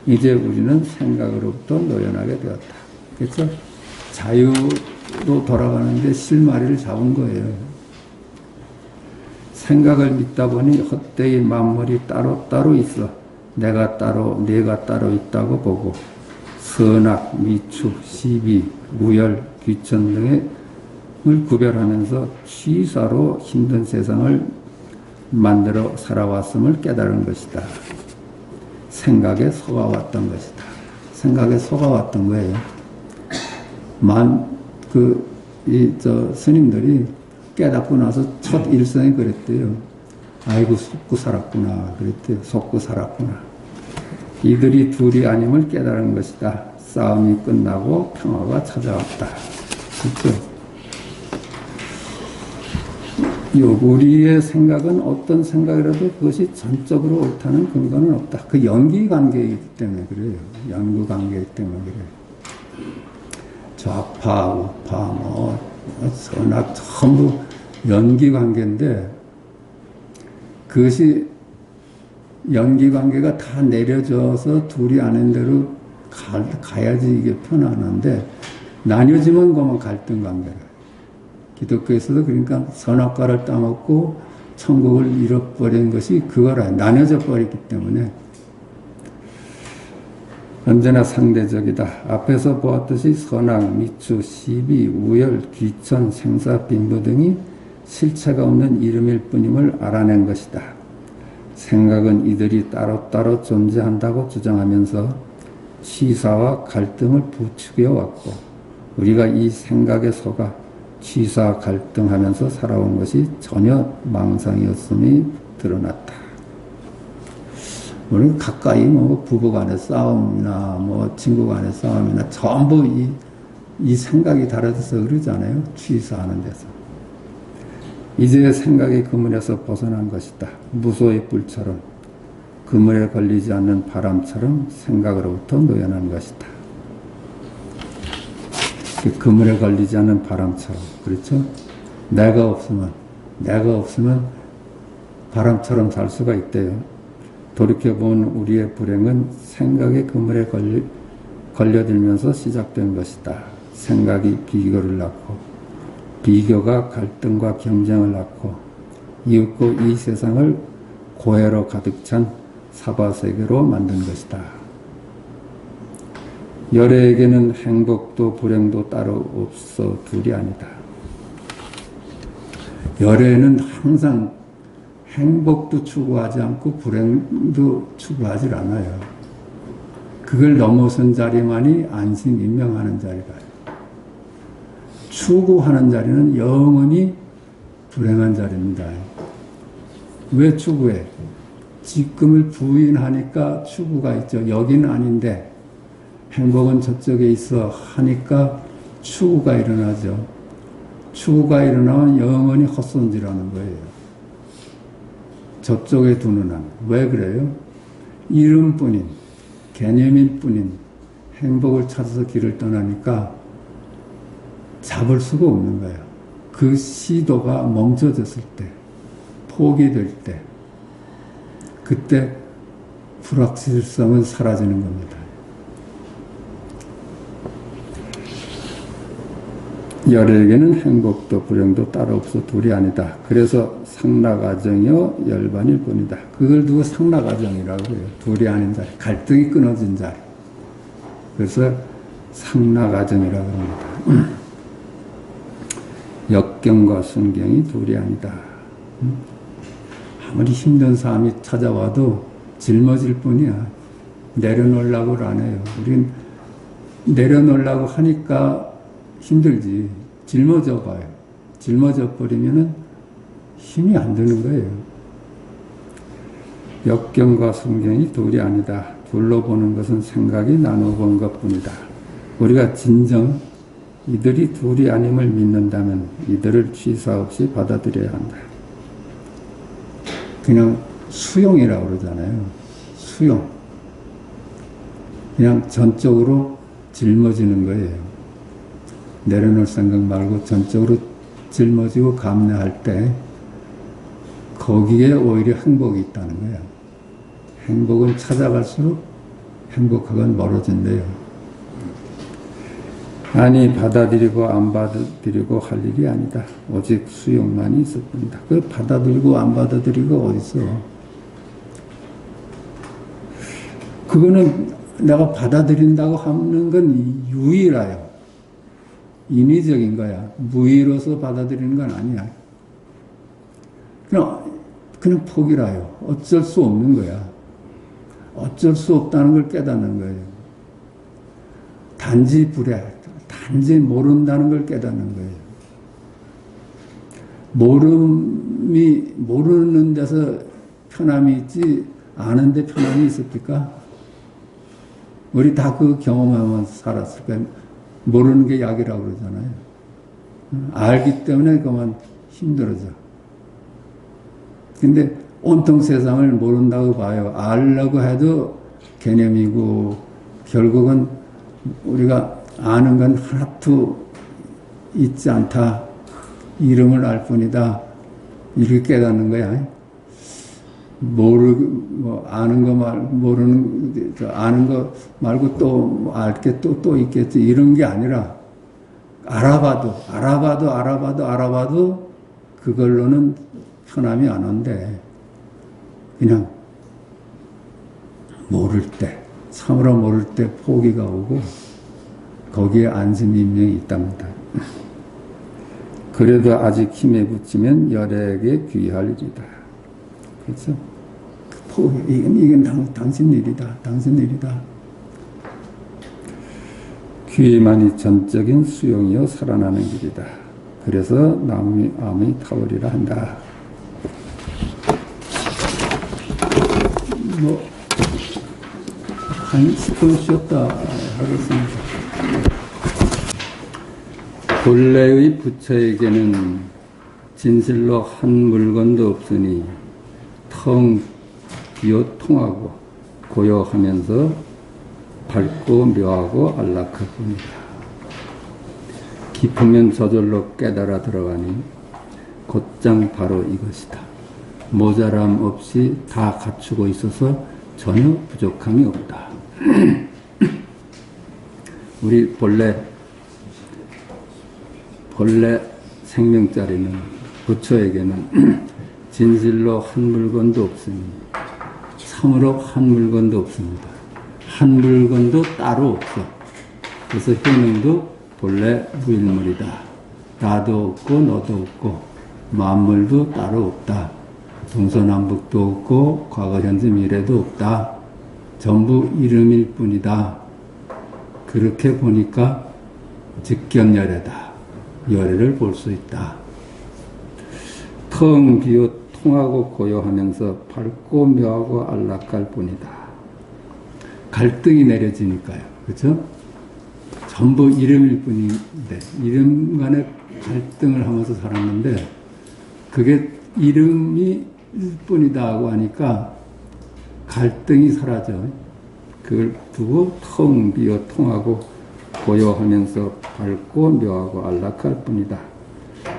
이제 우리는 생각으로부터 노연하게 되었다. 그렇죠? 자유로 돌아가는데 실마리를 잡은 거예요. 생각을 믿다 보니 헛되이 만물이 따로따로 있어 내가 따로 네가 따로 있다고 보고 선악, 미축, 시비, 무열, 귀천 등을 구별하면서 취사로 힘든 세상을 만들어 살아왔음을 깨달은 것이다. 생각에 속아왔던 것이다. 생각에 속아왔던 거예요. 스님들이 깨닫고 나서 첫 일성이 그랬대요. 아이고, 속고 살았구나. 그랬대요. 속고 살았구나. 이들이 둘이 아님을 깨달은 것이다. 싸움이 끝나고 평화가 찾아왔다. 그렇죠? 우리의 생각은 어떤 생각이라도 그것이 전적으로 옳다는 근거는 없다. 그 연기 관계이기 때문에 그래요. 연구 관계이기 때문에 그래요. 좌파, 우파, 선악 전부 연기 관계인데 그것이 연기 관계가 다 내려져서 둘이 아는 대로 가야지 이게 편안한데 나뉘어지면 그만 갈등 관계라. 기독교에서도 그러니까 선악과를 따먹고 천국을 잃어버린 것이 그거라. 나뉘어져 버렸기 때문에 언제나 상대적이다. 앞에서 보았듯이 선악, 미추, 시비, 우열, 귀천, 생사, 빈부 등이 실체가 없는 이름일 뿐임을 알아낸 것이다. 생각은 이들이 따로따로 존재한다고 주장하면서 취사와 갈등을 부추겨 왔고 우리가 이 생각에 속아 취사 갈등하면서 살아온 것이 전혀 망상이었음이 드러났다. 우리는 가까이 부부 간의 싸움이나 친구 간의 싸움이나 전부 이 생각이 달라져서 그러잖아요. 취사하는 데서. 이제 생각의 그물에서 벗어난 것이다. 무소의 뿔처럼 그물에 걸리지 않는 바람처럼 생각으로부터 노연한 것이다. 그 그물에 걸리지 않는 바람처럼, 그렇죠? 내가 없으면 바람처럼 살 수가 있대요. 돌이켜보면 우리의 불행은 생각의 그물에 걸려들면서 시작된 것이다. 생각이 비교를 낳고 비교가 갈등과 경쟁을 낳고 이윽고 이 세상을 고해로 가득 찬 사바세계로 만든 것이다. 열애에게는 행복도 불행도 따로 없어 둘이 아니다. 열애는 항상 행복도 추구하지 않고 불행도 추구하지 않아요. 그걸 넘어선 자리만이 안심 인명하는 자리다. 추구하는 자리는 영원히 불행한 자리입니다. 왜 추구해? 지금을 부인하니까 추구가 있죠. 여기는 아닌데 행복은 저쪽에 있어 하니까 추구가 일어나죠. 추구가 일어나면 영원히 헛손질하는 거예요. 저쪽에 두는 한. 왜 그래요? 이름뿐인, 개념일 뿐인 행복을 찾아서 길을 떠나니까 잡을 수가 없는 거예요. 그 시도가 멈춰졌을 때, 포기될 때, 그때 불확실성은 사라지는 겁니다. 열에게는 행복도 불행도 따로 없어 둘이 아니다. 그래서 상락아정이요 열반일 뿐이다. 그걸 두고 상락아정이라고 해요. 둘이 아닌 자리, 갈등이 끊어진 자리. 그래서 상락아정이라고 합니다. 역경과 순경이 둘이 아니다. 아무리 힘든 삶이 찾아와도 짊어질 뿐이야. 내려놓으려고 안 해요. 우린 내려놓으려고 하니까 힘들지. 짊어져 봐요. 짊어져 버리면은 힘이 안 드는 거예요. 역경과 순경이 둘이 아니다. 둘로 보는 것은 생각이 나누어 본 것뿐이다. 우리가 진정 이들이 둘이 아님을 믿는다면 이들을 취사 없이 받아들여야 한다. 그냥 수용이라고 그러잖아요. 수용. 그냥 전적으로 짊어지는 거예요. 내려놓을 생각 말고 전적으로 짊어지고 감내할 때 거기에 오히려 행복이 있다는 거예요. 행복은 찾아갈수록 행복하건 멀어진대요. 아니 받아들이고 안 받아들이고 할 일이 아니다. 오직 수용만이 있을 뿐이다. 그 받아들이고 안 받아들이고 어딨어. 그거는 내가 받아들인다고 하는 건 유의라요. 인위적인 거야. 무의로서 받아들이는 건 아니야. 그냥 포기라요. 어쩔 수 없는 거야. 어쩔 수 없다는 걸 깨닫는 거예요. 단지 불해, 단지 모른다는 걸 깨닫는 거예요. 모르는 데서 편함이 있지, 아는데 편함이 있습니까? 우리 다 그 경험하면 살았을 거예요. 모르는 게 약이라고 그러잖아요. 알기 때문에 그만 힘들어져. 근데 온통 세상을 모른다고 봐요. 알려고 해도 개념이고, 결국은 우리가 아는 건 하나도 있지 않다. 이름을 알 뿐이다. 이렇게 깨닫는 거야. 아는 거 말고 또 알 게 또 있겠지. 이런 게 아니라, 알아봐도 그걸로는 편함이 안 온대. 그냥 모를 때, 참으로 모를 때 포기가 오고, 거기에 안심이 분명히 있답니다. 그래도 아직 힘에 붙이면 열에게 귀할 일이다. 그렇죠? 이건 당신 일이다. 당신 일이다. 귀만이 전적인 수용이요 살아나는 길이다. 그래서 암이 타버리라 한다. 한 10분 쉬었다 하겠습니다. 본래의 부처에게는 진실로 한 물건도 없으니 텅 비어 통하고 고요하면서 밝고 묘하고 안락할 뿐이다. 깊으면 저절로 깨달아 들어가니 곧장 바로 이것이다. 모자람 없이 다 갖추고 있어서 전혀 부족함이 없다. 우리 본래 생명자리는 부처에게는 진실로 한 물건도 없으니 참으로 한 물건도 없습니다. 한 물건도 따로 없어. 그래서 효능도 본래 무일물이다. 나도 없고 너도 없고 만물도 따로 없다. 동서남북도 없고 과거 현재 미래도 없다. 전부 이름일 뿐이다. 그렇게 보니까 직경열애다. 열애를 볼 수 있다. 텅 비어 통하고 고요하면서 밝고 묘하고 안락할 뿐이다. 갈등이 내려지니까요. 그렇죠? 전부 이름일 뿐인데 이름 간에 갈등을 하면서 살았는데 그게 이름일 뿐이다 하고 하니까 갈등이 사라져. 그걸 두고 텅 비어 통하고 고요하면서 밝고 묘하고 안락할 뿐이다.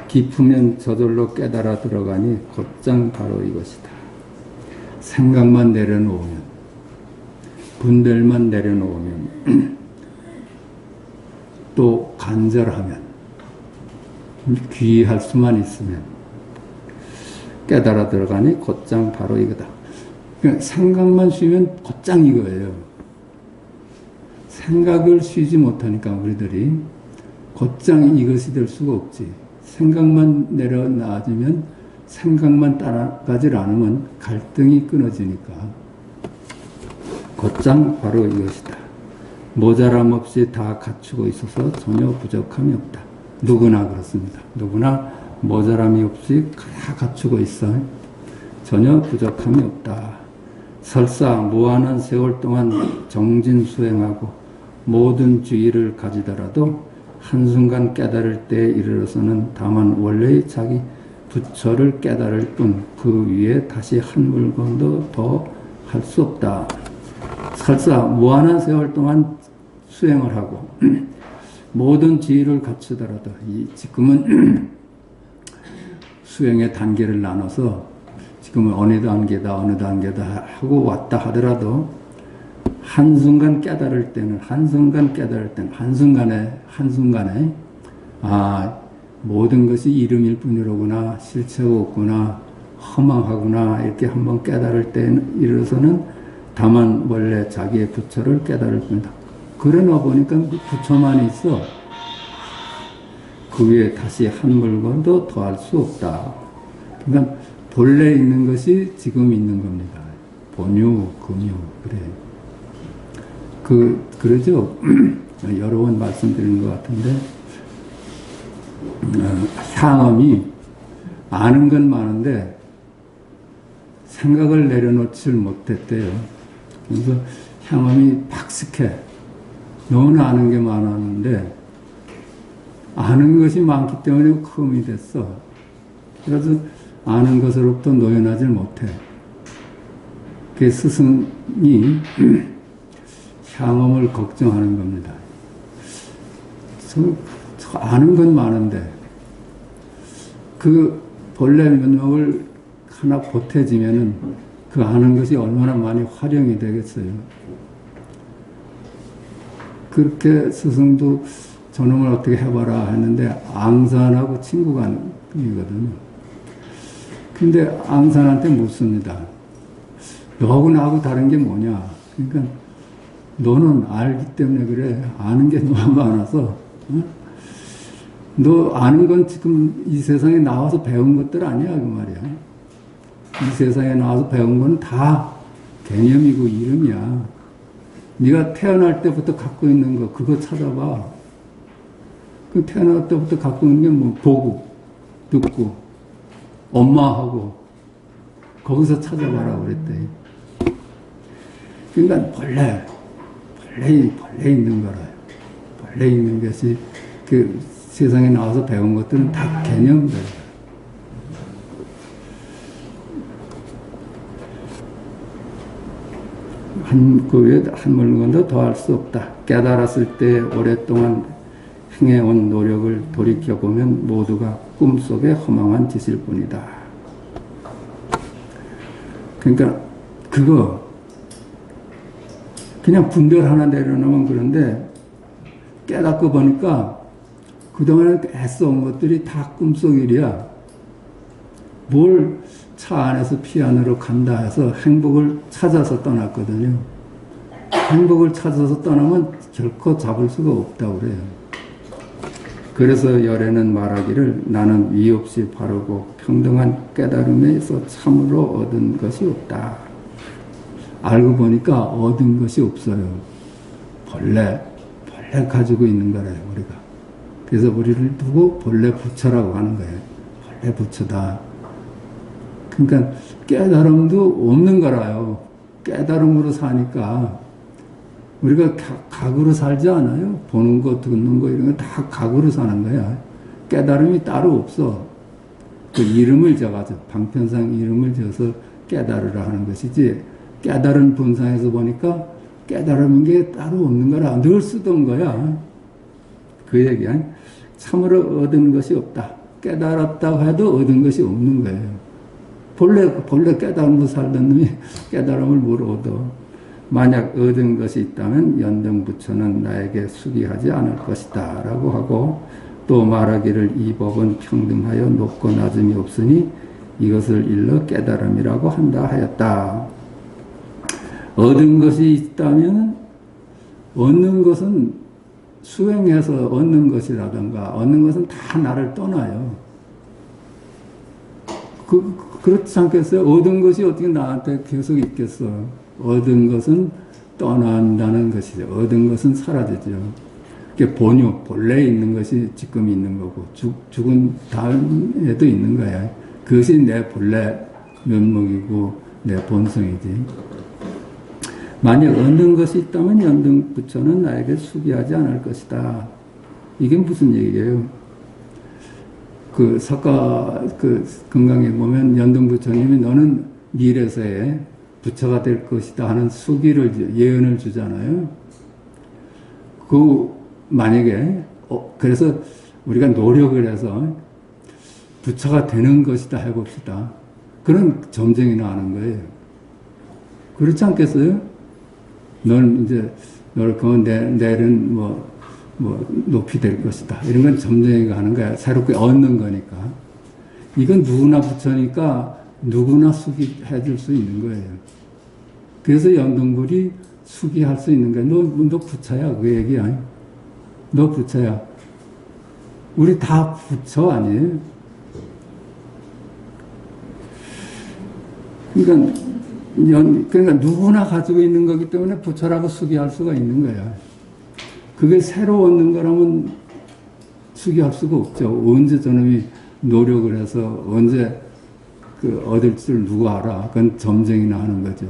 깊으면 저절로 깨달아 들어가니 곧장 바로 이것이다. 생각만 내려놓으면, 분별만 내려놓으면, 또 간절하면, 귀할 수만 있으면 깨달아 들어가니 곧장 바로 이거다. 그러니까 생각만 쉬면 곧장 이거예요. 생각을 쉬지 못하니까 우리들이 곧장 이것이 될 수가 없지. 생각만 내려놔지면 생각만 따라가질 않으면 갈등이 끊어지니까 곧장 바로 이것이다. 모자람 없이 다 갖추고 있어서 전혀 부족함이 없다. 누구나 그렇습니다. 누구나 모자람이 없이 다 갖추고 있어. 전혀 부족함이 없다. 설사 무한한 세월 동안 정진수행하고 모든 주의를 가지더라도 한순간 깨달을 때에 이르러서는 다만 원래의 자기 부처를 깨달을 뿐 그 위에 다시 한 물건도 더 할 수 없다. 설사 무한한 세월 동안 수행을 하고 모든 지위를 갖추더라도 지금은 수행의 단계를 나눠서 지금은 어느 단계다 하고 왔다 하더라도 한순간에 깨달을 때는 한순간에 모든 것이 이름일 뿐이로구나, 실체가 없구나, 허망하구나 이렇게 한번 깨달을 때 이르러서는 다만 원래 자기의 부처를 깨달을 뿐이다. 그러나 보니까 그 부처만 있어. 그 위에 다시 한 물건도 더할 수 없다. 그러니까 본래 있는 것이 지금 있는 겁니다. 본유, 금유, 그래. 그러죠. 여러 번 말씀드린 것 같은데, 향음이 아는 건 많은데, 생각을 내려놓지를 못했대요. 그래서 향음이 박식해. 너무나 아는 게 많았는데, 아는 것이 많기 때문에 흠이 됐어. 그래서 아는 것으로부터 노연하지 못해. 그 스승이 향음을 걱정하는 겁니다. 저 아는 건 많은데 그 본래 면목을 하나 보태지면은 그 아는 것이 얼마나 많이 활용이 되겠어요. 그렇게 스승도 저놈을 어떻게 해봐라 했는데 앙산하고 친구간이거든요. 근데 앙산한테 묻습니다. 너하고 나하고 다른 게 뭐냐? 그러니까 너는 알기 때문에 그래. 아는 게 너무 많아서. 어? 너 아는 건 지금 이 세상에 나와서 배운 것들 아니야 그 말이야. 이 세상에 나와서 배운 건 다 개념이고 이름이야. 네가 태어날 때부터 갖고 있는 거 그거 찾아봐. 그 태어날 때부터 갖고 있는 게 뭐 보고 듣고 엄마하고 거기서 찾아봐라 그랬대. 그러니까 본래 있는 거라요. 본래 있는 것이 그 세상에 나와서 배운 것들은 다 개념들. 그 외에 한 물건도 더 할 수 없다. 깨달았을 때 오랫동안 행해온 노력을 돌이켜보면 모두가 꿈속의 허망한 짓일 뿐이다. 그러니까 그거 그냥 분별 하나 내려놓으면 그런데 깨닫고 보니까 그동안에 애써온 것들이 다 꿈속 일이야. 뭘 차 안에서 피안으로 간다 해서 행복을 찾아서 떠났거든요. 행복을 찾아서 떠나면 결코 잡을 수가 없다고 그래요. 그래서 열애는 말하기를 나는 위 없이 바르고 평등한 깨달음에서 참으로 얻은 것이 없다. 알고 보니까 얻은 것이 없어요. 본래 가지고 있는 거래요, 우리가. 그래서 우리를 두고 본래 부처라고 하는 거예요. 본래 부처다. 그러니까 깨달음도 없는 거라요. 깨달음으로 사니까 우리가 각으로 살지 않아요. 보는 거, 듣는 거 이런 거 다 각으로 사는 거야. 깨달음이 따로 없어. 그 이름을 져가지고 방편상 이름을 져서 깨달으라 하는 것이지 깨달은 본상에서 보니까 깨달음인 게 따로 없는 거라. 늘 쓰던 거야. 그 얘기야. 참으로 얻은 것이 없다. 깨달았다고 해도 얻은 것이 없는 거예요. 본래 깨달음으로 살던 놈이 깨달음을 뭘 얻어. 만약 얻은 것이 있다면 연등부처는 나에게 수기하지 않을 것이다 라고 하고 또 말하기를 이 법은 평등하여 높고 낮음이 없으니 이것을 일러 깨달음이라고 한다 하였다. 얻은 것이 있다면 얻는 것은 수행해서 얻는 것이라든가 얻는 것은 다 나를 떠나요. 그렇지 않겠어요? 얻은 것이 어떻게 나한테 계속 있겠어? 얻은 것은 떠난다는 것이죠. 얻은 것은 사라지죠. 그게 본래 있는 것이 지금 있는 거고, 죽은 다음에도 있는 거야. 그것이 내 본래 면목이고, 내 본성이지. 만약 얻는 것이 있다면 연등 부처는 나에게 수기하지 않을 것이다. 이게 무슨 얘기예요? 건강에 보면 연등 부처님이 너는 미래세에 부처가 될 것이다 하는 수기를, 예언을 주잖아요. 만약에, 그래서 우리가 노력을 해서 부처가 되는 것이다 해봅시다. 그런 점쟁이 나오는 거예요. 그렇지 않겠어요? 내일은 높이 될 것이다. 이런 건 점쟁이가 하는 거야. 새롭게 얻는 거니까. 이건 누구나 부처니까 누구나 수기해 줄 수 있는 거예요. 그래서 연등불이 수기할 수 있는 거야. 너 부처야. 그 얘기야. 너 부처야. 우리 다 부처 아니에요? 그러니까 누구나 가지고 있는 거기 때문에 부처라고 수기할 수가 있는 거야. 그게 새로 얻는 거라면 수기할 수가 없죠. 언제 저놈이 노력을 해서 언제 얻을 줄 누가 알아. 그건 점쟁이나 하는 거죠.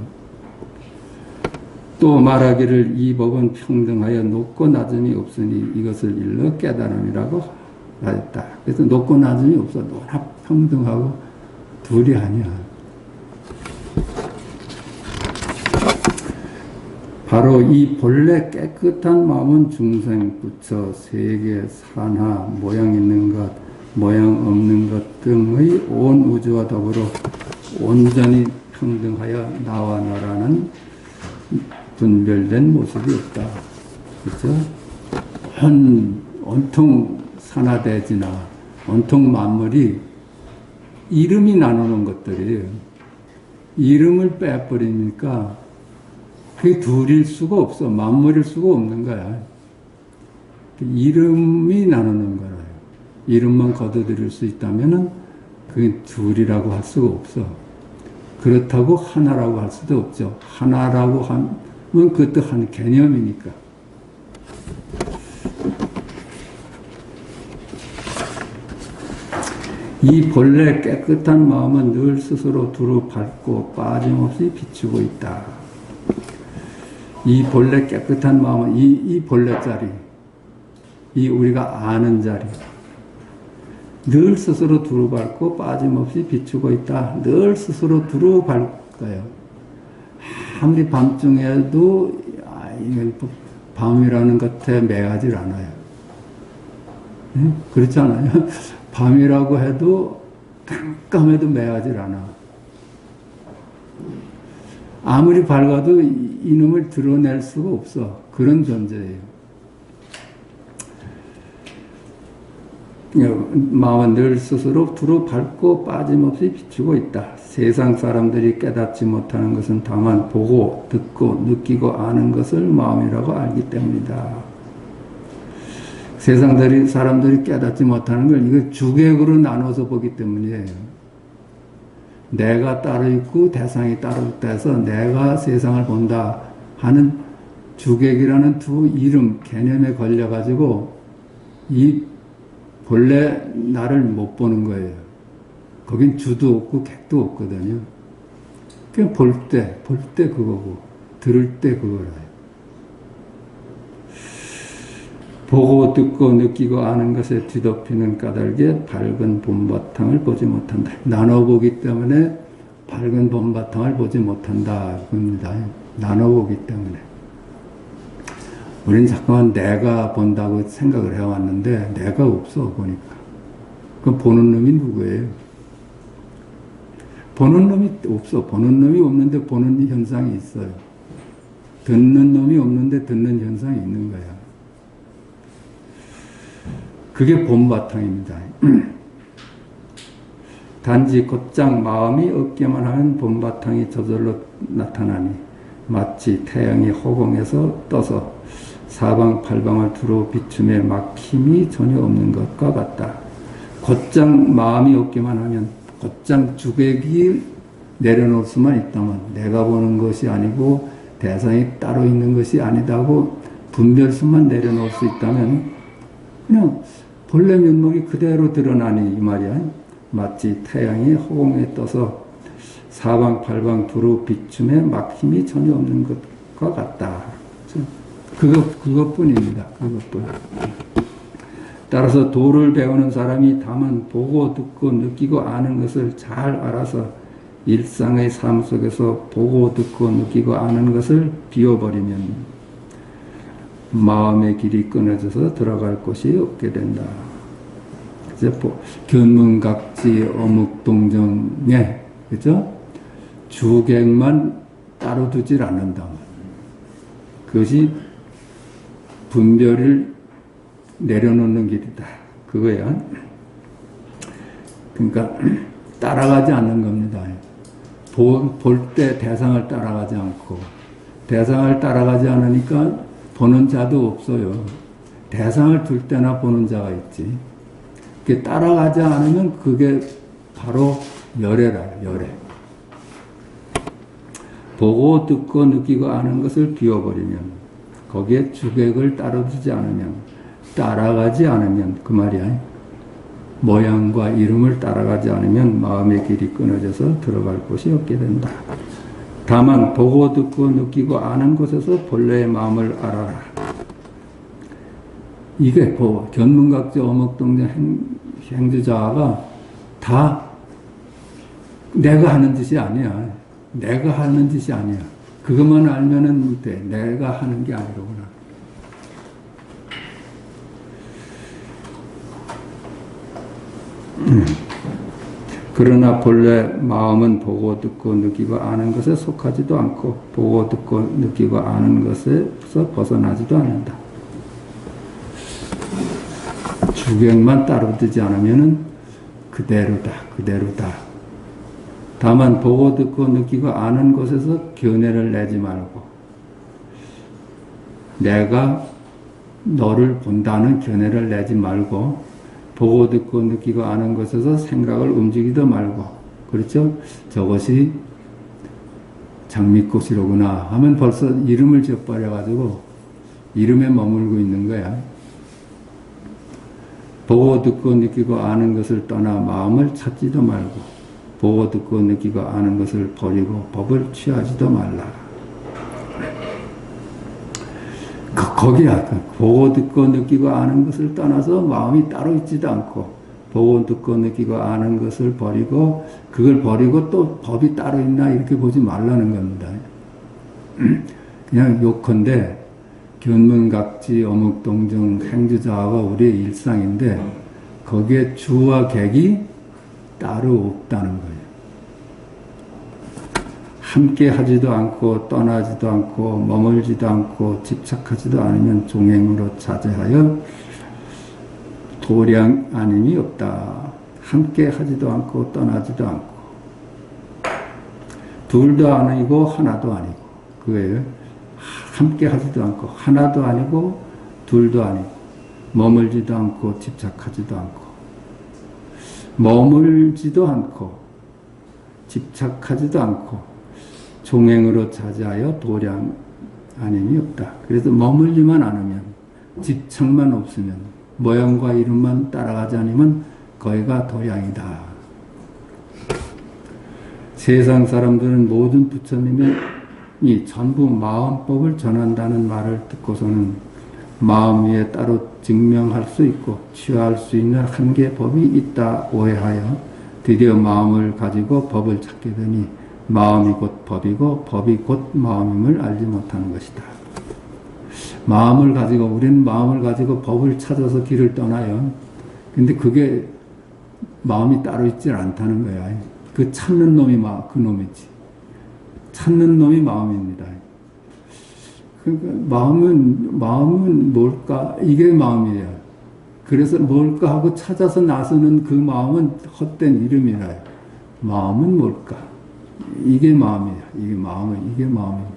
또 말하기를 이 법은 평등하여 높고 낮음이 없으니 이것을 일러 깨달음이라고 하였다. 그래서 높고 낮음이 없어. 너나 평등하고 둘이 아니야. 바로 이 본래 깨끗한 마음은 중생, 부처, 세계, 산하, 모양 있는 것, 모양 없는 것 등의 온 우주와 더불어 온전히 평등하여 나와 너라는 분별된 모습이 없다. 그렇죠? 온통 산하대지나 온통 만물이 이름이 나누는 것들이에요. 이름을 빼버리니까 그게 둘일 수가 없어. 만물일 수가 없는 거야. 이름이 나누는 거라요. 이름만 거둬들일 수 있다면은 그게 둘이라고 할 수가 없어. 그렇다고 하나라고 할 수도 없죠. 하나라고 하면 그것도 한 개념이니까. 이 본래 깨끗한 마음은 늘 스스로 두루 밝고 빠짐없이 비추고 있다. 이 본래 깨끗한 마음은 이 본래 자리, 이 우리가 아는 자리, 늘 스스로 두루 밝고 빠짐없이 비추고 있다. 늘 스스로 두루 밝아요. 아무리 밤중에도 이건 밤이라는 것에 매하질 않아요. 네? 그렇지 않아요? 밤이라고 해도 깜깜해도 매하질 않아. 아무리 밝아도 이놈을 드러낼 수가 없어. 그런 존재예요. 마음은 늘 스스로 두루 밝고 빠짐없이 비추고 있다. 세상 사람들이 깨닫지 못하는 것은 다만 보고 듣고 느끼고 아는 것을 마음이라고 알기 때문이다. 세상 사람들이 깨닫지 못하는 걸 이거 주객으로 나눠서 보기 때문이에요. 내가 따로 있고 대상이 따로 있다 해서 내가 세상을 본다 하는 주객이라는 두 이름, 개념에 걸려가지고 이 본래 나를 못 보는 거예요. 거긴 주도 없고 객도 없거든요. 그냥 볼 때 그거고, 들을 때 그거라요. 보고 듣고 느끼고 아는 것에 뒤덮이는 까닭에 밝은 봄바탕을 보지 못한다. 나눠보기 때문에 밝은 봄바탕을 보지 못한다. 그겁니다. 나눠보기 때문에. 우린 자꾸만 내가 본다고 생각을 해왔는데 내가 없어 보니까. 그럼 보는 놈이 누구예요? 보는 놈이 없어. 보는 놈이 없는데 보는 현상이 있어요. 듣는 놈이 없는데 듣는 현상이 있는 거야. 그게 본바탕입니다. 단지 곧장 마음이 없게만 하면 본바탕이 저절로 나타나니 마치 태양이 허공에서 떠서 사방팔방을 두루 비춤에 막힘이 전혀 없는 것과 같다. 곧장 마음이 없게만 하면, 곧장 주객이 내려놓을 수만 있다면, 내가 보는 것이 아니고 대상이 따로 있는 것이 아니다고 분별수만 내려놓을 수 있다면 그냥 본래 면목이 그대로 드러나니 이 말이야. 마치 태양이 허공에 떠서 사방팔방 두루 비춤에 막힘이 전혀 없는 것과 같다. 그것뿐입니다. 그것뿐. 따라서 도를 배우는 사람이 다만 보고 듣고 느끼고 아는 것을 잘 알아서 일상의 삶 속에서 보고 듣고 느끼고 아는 것을 비워버리면 마음의 길이 끊어져서 들어갈 곳이 없게 된다. 이제 견문각지 어묵동정에 그죠? 주객만 따로 두질 않는다. 그것이 분별을 내려놓는 길이다. 그거야. 그러니까 따라가지 않는 겁니다. 볼 때 대상을 따라가지 않고, 대상을 따라가지 않으니까 보는 자도 없어요. 대상을 둘 때나 보는 자가 있지. 그게 따라가지 않으면 그게 바로 열애라, 열애. 보고 듣고 느끼고 아는 것을 비워버리면, 거기에 주객을 따라두지 않으면, 따라가지 않으면, 그 말이야. 모양과 이름을 따라가지 않으면 마음의 길이 끊어져서 들어갈 곳이 없게 된다. 다만 보고 듣고 느끼고 아는 곳에서 본래의 마음을 알아라. 이게 견문각지 어묵동정 행주자가 다 내가 하는 짓이 아니야. 내가 하는 짓이 아니야. 그것만 알면은 돼. 내가 하는 게 아니로구나. 그러나 본래 마음은 보고 듣고 느끼고 아는 것에 속하지도 않고 보고 듣고 느끼고 아는 것에서 벗어나지도 않는다. 주객만 따로 두지 않으면 그대로다. 다만 보고 듣고 느끼고 아는 것에서 견해를 내지 말고 내가 너를 본다는 견해를 내지 말고 보고 듣고 느끼고 아는 것에서 생각을 움직이도 말고, 그렇죠? 저것이 장미꽃이로구나 하면 벌써 이름을 지어버려가지고 이름에 머물고 있는 거야. 보고 듣고 느끼고 아는 것을 떠나 마음을 찾지도 말고 보고 듣고 느끼고 아는 것을 버리고 법을 취하지도 말라. 거기야. 보고 듣고 느끼고 아는 것을 떠나서 마음이 따로 있지도 않고 보고 듣고 느끼고 아는 것을 버리고 그걸 버리고 또 법이 따로 있나 이렇게 보지 말라는 겁니다. 그냥 요컨대 견문각지 어묵동정 행주자가 우리의 일상인데 거기에 주와 객이 따로 없다는 거예요. 함께 하지도 않고 떠나지도 않고 머물지도 않고 집착하지도 않으면 종행으로 자제하여 도량 아님이 없다. 함께 하지도 않고 떠나지도 않고 둘도 아니고 하나도 아니고 그거예요. 함께 하지도 않고 하나도 아니고 둘도 아니고 머물지도 않고 집착하지도 않고 머물지도 않고 집착하지도 않고 종행으로 자제하여 도량 아님이 없다. 그래서 머물지만 않으면 집착만 없으면 모양과 이름만 따라가지 않으면 거기가 도량이다. 세상 사람들은 모든 부처님이 전부 마음법을 전한다는 말을 듣고서는 마음 위에 따로 증명할 수 있고 취할 수 있는 한계 법이 있다 오해하여 드디어 마음을 가지고 법을 찾게 되니 마음이 곧 법이고 법이 곧 마음임을 알지 못하는 것이다. 마음을 가지고 우리는 마음을 가지고 법을 찾아서 길을 떠나요. 근데 그게 마음이 따로 있질 않다는 거야. 그 찾는 놈이 그 놈이지. 찾는 놈이 마음입니다. 그러니까 마음은 뭘까? 이게 마음이에요. 그래서 뭘까 하고 찾아서 나서는 그 마음은 헛된 이름이라요. 마음은 뭘까? 이게 마음이야. 이게 마음입니다.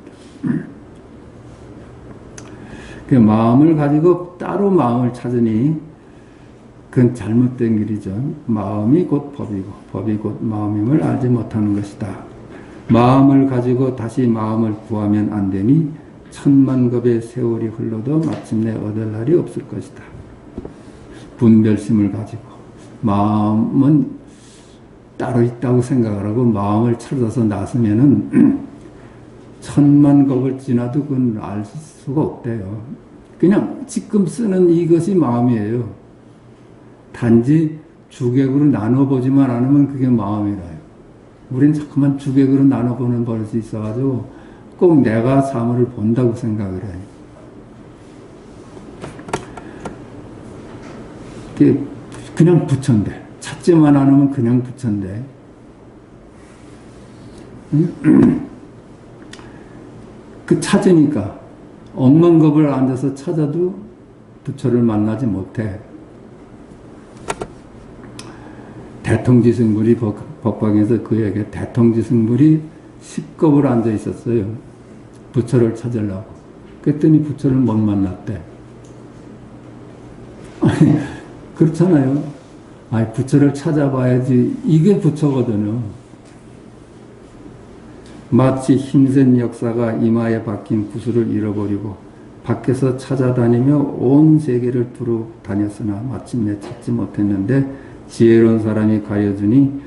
그 마음을 가지고 따로 마음을 찾으니 그건 잘못된 길이죠. 마음이 곧 법이고 법이 곧 마음임을 알지 못하는 것이다. 마음을 가지고 다시 마음을 구하면 안 되니 천만급의 세월이 흘러도 마침내 얻을 날이 없을 것이다. 분별심을 가지고 마음은 따로 있다고 생각을 하고 마음을 찾아서 나서면은 천만 겁을 지나도 그건 알 수가 없대요. 그냥 지금 쓰는 이것이 마음이에요. 단지 주객으로 나눠보지만 않으면 그게 마음이라요. 우린 자꾸만 주객으로 나눠보는 버릇이 있어가지고 꼭 내가 사물을 본다고 생각을 해요. 그냥 부처인데 찾지만 않으면 그냥 부처인데 그 찾으니까 억만 겁을 앉아서 찾아도 부처를 만나지 못해. 대통지승불이 법방에서 그에게 대통지승불이 10겁을 앉아 있었어요. 부처를 찾으려고. 그랬더니 부처를 못 만났대. 아니, 그렇잖아요. 아니, 부처를 찾아봐야지. 이게 부처거든요. 마치 힘센 역사가 이마에 박힌 구슬을 잃어버리고 밖에서 찾아다니며 온 세계를 두루 다녔으나 마침내 찾지 못했는데 지혜로운 사람이 가려주니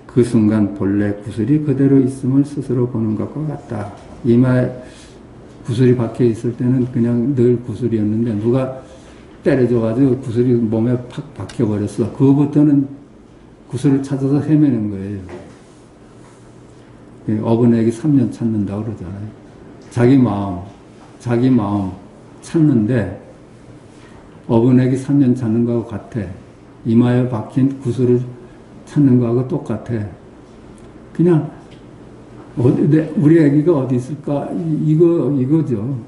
그 순간 본래 구슬이 그대로 있음을 스스로 보는 것과 같다. 이마에 구슬이 박혀 있을 때는 그냥 늘 구슬이었는데 누가 때려줘가지고 구슬이 몸에 팍 박혀버렸어. 그거부터는 구슬을 찾아서 헤매는 거예요. 어부내기 3년 찾는다고 그러잖아요. 자기 마음 찾는데 어부내기 3년 찾는 거하고 같아. 이마에 박힌 구슬을 찾는 거하고 똑같아. 그냥 우리 애기가 어디 있을까? 이거죠.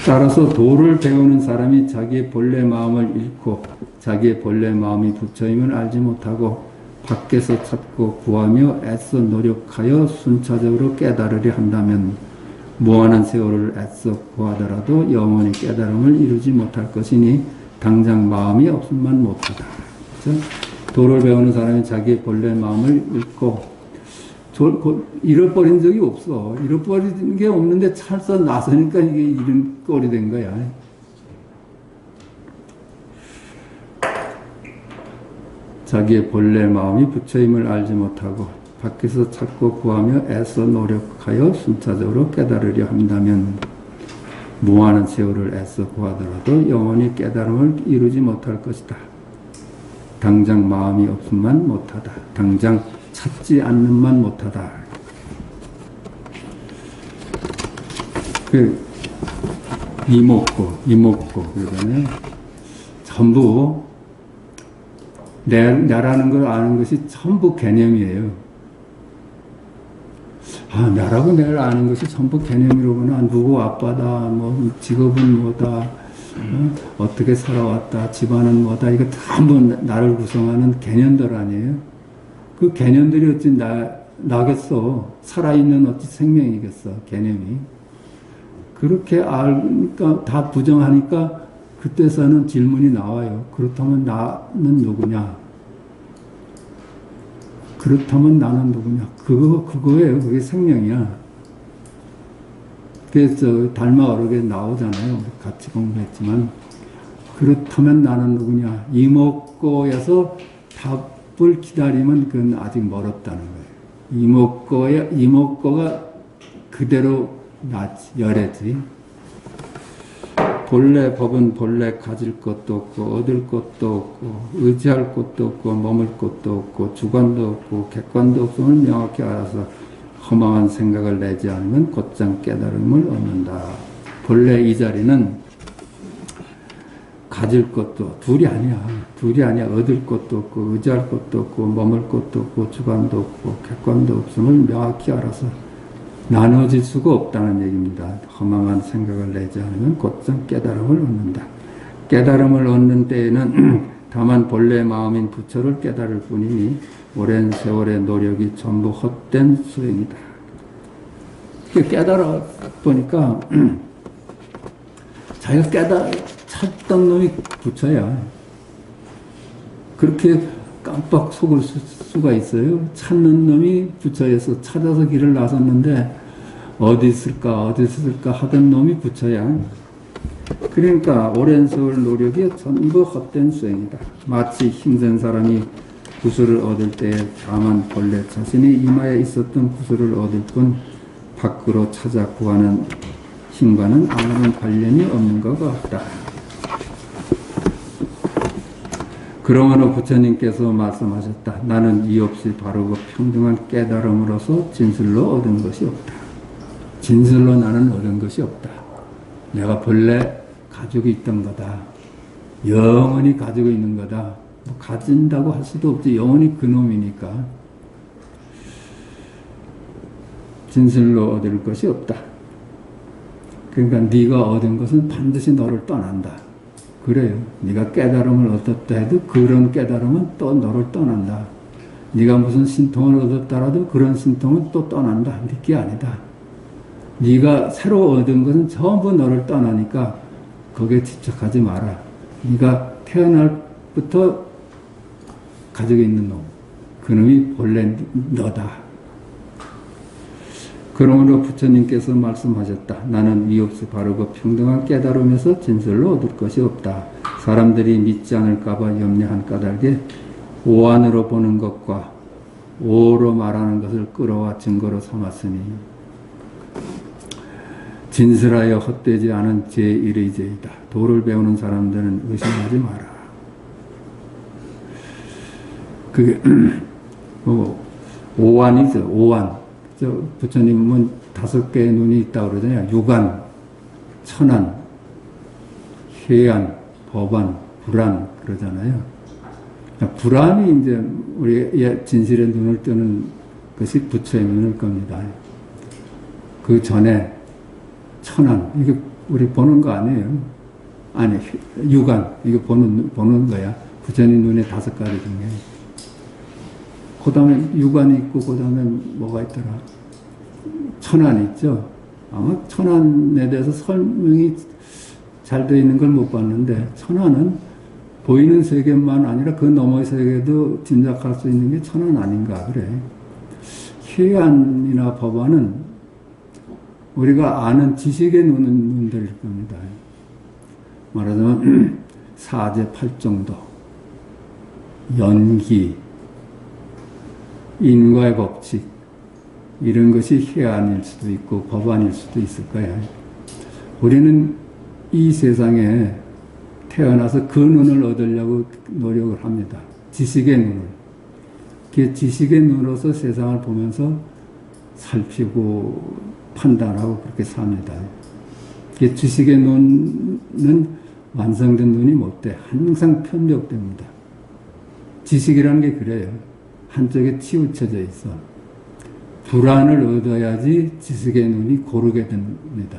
따라서 도를 배우는 사람이 자기의 본래 마음을 잃고 자기의 본래 마음이 부처임을 알지 못하고 밖에서 찾고 구하며 애써 노력하여 순차적으로 깨달으려 한다면 무한한 세월을 애써 구하더라도 영원히 깨달음을 이루지 못할 것이니 당장 마음이 없음만 못하다. 그렇죠? 도를 배우는 사람이 자기의 본래 마음을 잃고 잃어버린 적이 없어. 잃어버린 게 없는데 찾아서 나서니까 이게 이런 꼴이 된 거야. 자기의 본래 마음이 부처임을 알지 못하고 밖에서 찾고 구하며 애써 노력하여 순차적으로 깨달으려 한다면 무한한 세월을 애써 구하더라도 영원히 깨달음을 이루지 못할 것이다. 당장 마음이 없음만 못하다. 당장 찾지 않는만 못하다. 이목고 그러잖아요. 전부 나라는 걸 아는 것이 전부 개념이에요. 나라고 내를 아는 것이 전부 개념이로구나. 누구 아빠다, 뭐 직업은 뭐다, 어떻게 살아왔다, 집안은 뭐다. 이거 전부 나를 구성하는 개념들 아니에요. 그 개념들이 어찌 나겠어. 살아있는 어찌 생명이겠어, 개념이. 그렇게 알니까, 다 부정하니까, 그때서는 질문이 나와요. 그렇다면 나는 누구냐? 그렇다면 나는 누구냐? 그거예요. 그게 생명이야. 그래서 달마어록에 나오잖아요. 우리 같이 공부했지만. 그렇다면 나는 누구냐? 이목고에서 답을 기다리면 그건 아직 멀었다는 거예요. 이목고가 그대로 열애지. 본래 법은 본래 가질 것도 없고 얻을 것도 없고 의지할 것도 없고 머물 것도 없고 주관도 없고 객관도 없음을 명확히 알아서 허망한 생각을 내지 않으면 곧장 깨달음을 얻는다. 본래 이 자리는 가질 것도 둘이 아니야. 얻을 것도 없고 의지할 것도 없고 머물 것도 없고 주관도 없고 객관도 없음을 명확히 알아서 나눠질 수가 없다는 얘기입니다. 허망한 생각을 내지 않으면 곧장 깨달음을 얻는다. 깨달음을 얻는 때에는 다만 본래 마음인 부처를 깨달을 뿐이니 오랜 세월의 노력이 전부 헛된 수행이다. 깨달아 보니까 자기가 찾던 놈이 부처야. 그렇게 깜빡 속을 수가 있어요. 찾는 놈이 부처에서 찾아서 길을 나섰는데 어디 있을까 하던 놈이 부처야. 그러니까 오랜 세월 노력이 전부 헛된 수행이다. 마치 힘센 사람이 구슬을 얻을 때 다만 본래 자신이 이마에 있었던 구슬을 얻을 뿐 밖으로 찾아 구하는 힘과는 아무런 관련이 없는 것 같다. 그러므로 부처님께서 말씀하셨다. 나는 이 없이 바르고 평등한 깨달음으로서 진실로 얻은 것이 없다. 진실로 나는 얻은 것이 없다. 내가 본래 가지고 있던 거다. 영원히 가지고 있는 거다. 뭐 가진다고 할 수도 없지. 영원히 그놈이니까. 진실로 얻을 것이 없다. 그러니까 네가 얻은 것은 반드시 너를 떠난다. 그래요. 네가 깨달음을 얻었다 해도 그런 깨달음은 또 너를 떠난다. 네가 무슨 신통을 얻었다라도 그런 신통은 또 떠난다. 네게 아니다. 네가 새로 얻은 것은 전부 너를 떠나니까 거기에 집착하지 마라. 네가 태어날부터 가지고 있는 놈. 그놈이 본래 너다. 그러므로 부처님께서 말씀하셨다. 나는 이 없이 바르고 평등한 깨달음에서 진실로 얻을 것이 없다. 사람들이 믿지 않을까봐 염려한 까닭에 오안으로 보는 것과 오로 말하는 것을 끌어와 증거로 삼았으니 진실하여 헛되지 않은 제1의제이다. 도를 배우는 사람들은 의심하지 마라. 그게 오안이죠. 오안. 부처님은 5개의 눈이 있다고 그러잖아요. 유관, 천안, 해안, 법안, 불안 그러잖아요. 불안이 이제 우리 진실의 눈을 뜨는 것이 부처의 눈일 겁니다. 그 전에 천안, 이게 우리 보는 거 아니에요. 아니, 유관, 이거 보는 거야. 부처님 눈에 5가지 중에. 그 다음에 유관이 있고, 그 다음에 뭐가 있더라? 천안이 있죠. 아마 천안에 대해서 설명이 잘 되어 있는 걸 못 봤는데, 천안은 보이는 세계만 아니라 그 너머의 세계도 짐작할 수 있는 게 천안 아닌가, 그래. 해안이나 법안은 우리가 아는 지식의 눈들일 겁니다. 말하자면, 사제 팔정도, 연기, 인과의 법칙, 이런 것이 해안일 수도 있고 법안일 수도 있을 거야. 우리는 이 세상에 태어나서 그 눈을 얻으려고 노력을 합니다. 지식의 눈을. 그 지식의 눈으로서 세상을 보면서 살피고 판단하고 그렇게 삽니다. 그 지식의 눈은 완성된 눈이 못 돼. 항상 편벽됩니다. 지식이라는 게 그래요. 한쪽에 치우쳐져 있어. 불안을 얻어야지 지식의 눈이 고르게 됩니다.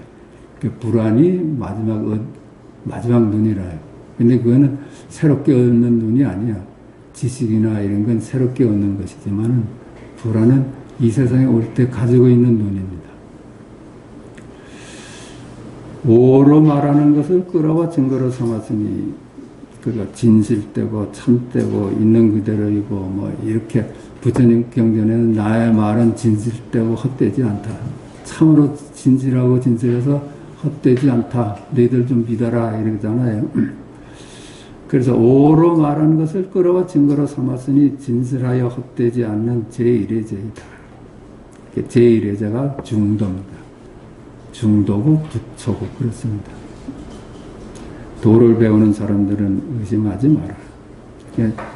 그 불안이 마지막 눈이라요. 근데 그거는 새롭게 얻는 눈이 아니야. 지식이나 이런 건 새롭게 얻는 것이지만 불안은 이 세상에 올 때 가지고 있는 눈입니다. 오로 말하는 것을 끌어와 증거로 삼았으니 그가 진실되고 참되고 있는 그대로이고 뭐 이렇게 부처님 경전에는 나의 말은 진실되고 헛되지 않다. 참으로 진실하고 진실해서 헛되지 않다. 너희들 좀 믿어라 이러잖아요. 그래서 오로 말하는 것을 끌어와 증거로 삼았으니 진실하여 헛되지 않는 제1의제이다. 제1의제가 중도입니다. 중도고 부처고 그렇습니다. 도를 배우는 사람들은 의심하지 마라.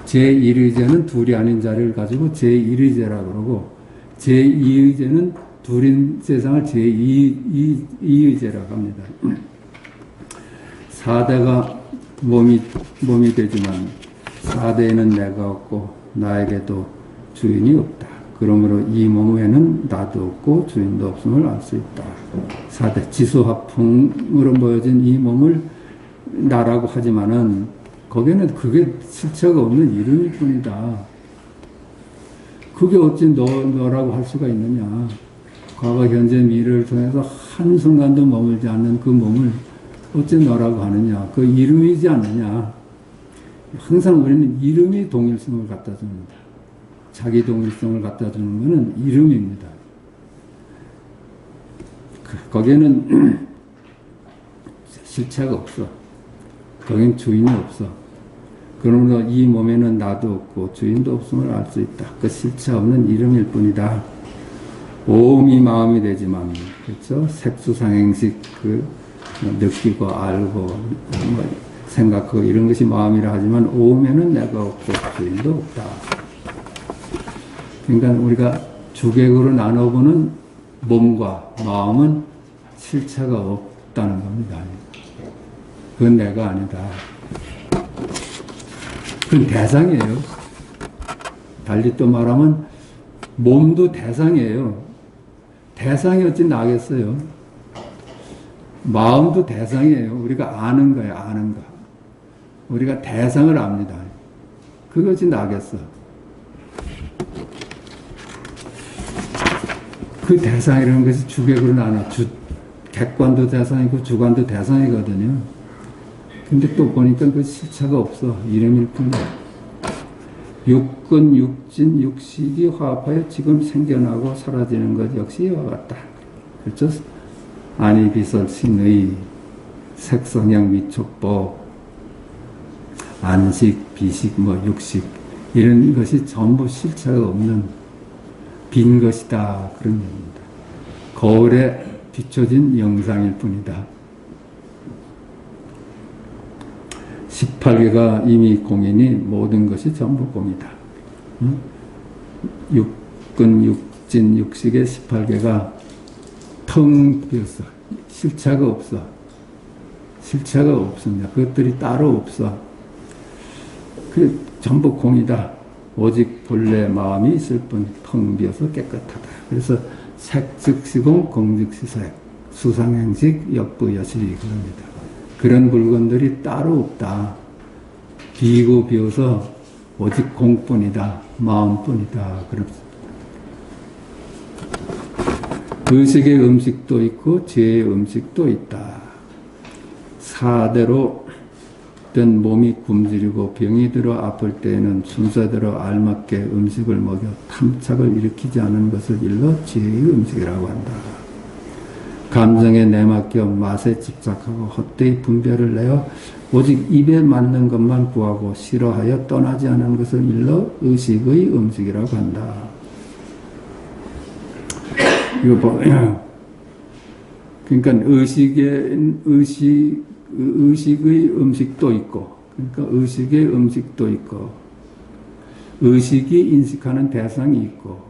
제1의제는 둘이 아닌 자리를 가지고 제1의제라고 그러고 제2의제는 둘인 세상을 제2의제라고 합니다. 4대가 몸이 되지만 4대에는 내가 없고 나에게도 주인이 없다. 그러므로 이 몸에는 나도 없고 주인도 없음을 알 수 있다. 4대 지수화풍으로 모여진 이 몸을 나라고 하지만은 거기에는 그게 실체가 없는 이름일 뿐이다. 그게 어찌 너라고 할 수가 있느냐. 과거, 현재, 미래를 통해서 한순간도 머물지 않는 그 몸을 어찌 너라고 하느냐. 그 이름이지 않느냐. 항상 우리는 이름이 동일성을 갖다 줍니다. 자기 동일성을 갖다 주는 것은 이름입니다. 거기에는 실체가 없어. 거긴 주인이 없어. 그러므로 이 몸에는 나도 없고 주인도 없음을 알 수 있다. 그 실체 없는 이름일 뿐이다. 오음이 마음이 되지만, 그렇죠? 색수상행식, 느끼고 알고, 생각하고 이런 것이 마음이라 하지만 오음에는 내가 없고 주인도 없다. 그러니까 우리가 주객으로 나눠보는 몸과 마음은 실체가 없다는 겁니다. 그건 내가 아니다. 그건 대상이에요. 달리 또 말하면 몸도 대상이에요. 대상이 어찌 나겠어요? 마음도 대상이에요. 우리가 아는 거예요. 아는 거. 우리가 대상을 압니다. 그것이 나겠어. 그 대상이라는 것이 주객으로 나눠. 객관도 대상이고 주관도 대상이거든요. 근데 또 보니까 그 실체가 없어. 이름일 뿐이야. 육근, 육진, 육식이 화합하여 지금 생겨나고 사라지는 것 역시 이와 같다. 그렇죠? 아니, 비설, 신의, 색성향, 미촉법, 안식, 비식, 육식, 이런 것이 전부 실체가 없는 빈 것이다. 그런 얘기입니다. 거울에 비춰진 영상일 뿐이다. 18개가 이미 공이니 모든 것이 전부 공이다. 육근, 육진, 육식의 18개가 텅 비었어. 실체가 없어. 실체가 없습니다. 그것들이 따로 없어. 그 전부 공이다. 오직 본래 마음이 있을 뿐 텅 비어서 깨끗하다. 그래서 색즉시공, 공즉시색, 수상행식, 역부여실이 그럽니다. 그런 물건들이 따로 없다. 비고 비어서 오직 공뿐이다. 마음뿐이다. 그렇습니다. 의식의 음식도 있고 지혜의 음식도 있다. 4대로 된 몸이 굶주리고 병이 들어 아플 때에는 순서대로 알맞게 음식을 먹여 탐착을 일으키지 않은 것을 일러 지혜의 음식이라고 한다. 감정에 내맡겨 맛에 집착하고 헛되이 분별을 내어 오직 입에 맞는 것만 구하고 싫어하여 떠나지 않은 것을 일러 의식의 음식이라고 한다. 이거 봐. 그러니까 의식의 음식도 있고, 그러니까 의식의 음식도 있고, 의식이 인식하는 대상이 있고,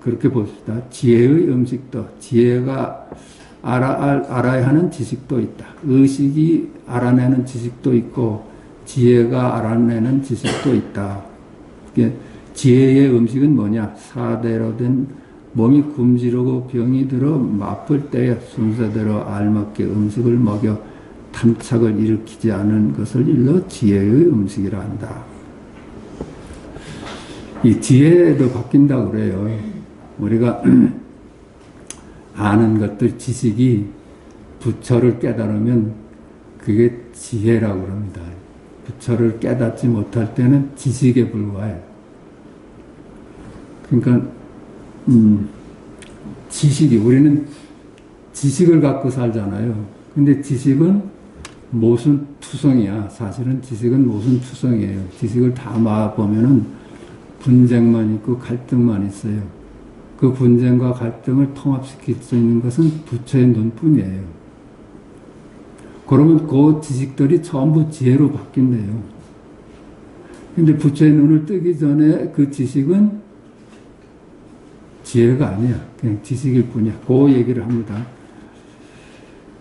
그렇게 봅시다. 지혜의 음식도, 지혜가 알아야 하는 지식도 있다. 의식이 알아내는 지식도 있고, 지혜가 알아내는 지식도 있다. 지혜의 음식은 뭐냐? 4대로 된 몸이 굶주리고 병이 들어 아플 때에 순서대로 알맞게 음식을 먹여 탐착을 일으키지 않은 것을 일러 지혜의 음식이라 한다. 이 지혜도 바뀐다고 그래요. 우리가 아는 것들, 지식이 부처를 깨달으면 그게 지혜라고 그럽니다. 부처를 깨닫지 못할 때는 지식에 불과해. 그러니까 지식이, 우리는 지식을 갖고 살잖아요. 근데 지식은 모순투성이야. 사실은 지식은 모순투성이에요. 지식을 다 모아보면은 분쟁만 있고 갈등만 있어요. 그 분쟁과 갈등을 통합시킬 수 있는 것은 부처의 눈뿐이에요. 그러면 그 지식들이 전부 지혜로 바뀐대요. 근데 부처의 눈을 뜨기 전에 그 지식은 지혜가 아니야. 그냥 지식일 뿐이야. 그 얘기를 합니다.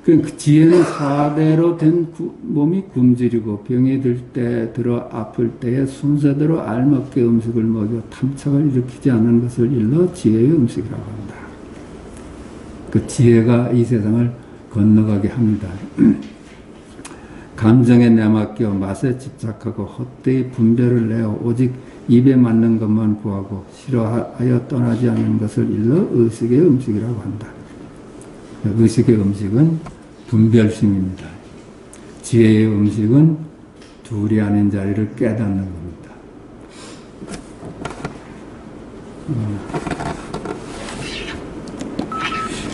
그 지혜는 사대로 된 몸이 굶주리고 병이 들 때 들어 아플 때에 순서대로 알맞게 음식을 먹여 탐착을 일으키지 않는 것을 일러 지혜의 음식이라고 한다. 그 지혜가 이 세상을 건너가게 합니다. 감정에 내맡겨 맛에 집착하고 헛되이 분별을 내어 오직 입에 맞는 것만 구하고 싫어하여 떠나지 않는 것을 일러 의식의 음식이라고 한다. 의식의 음식은 분별심입니다. 지혜의 음식은 둘이 아닌 자리를 깨닫는 겁니다.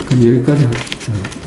그럼 여기까지 하겠습니다.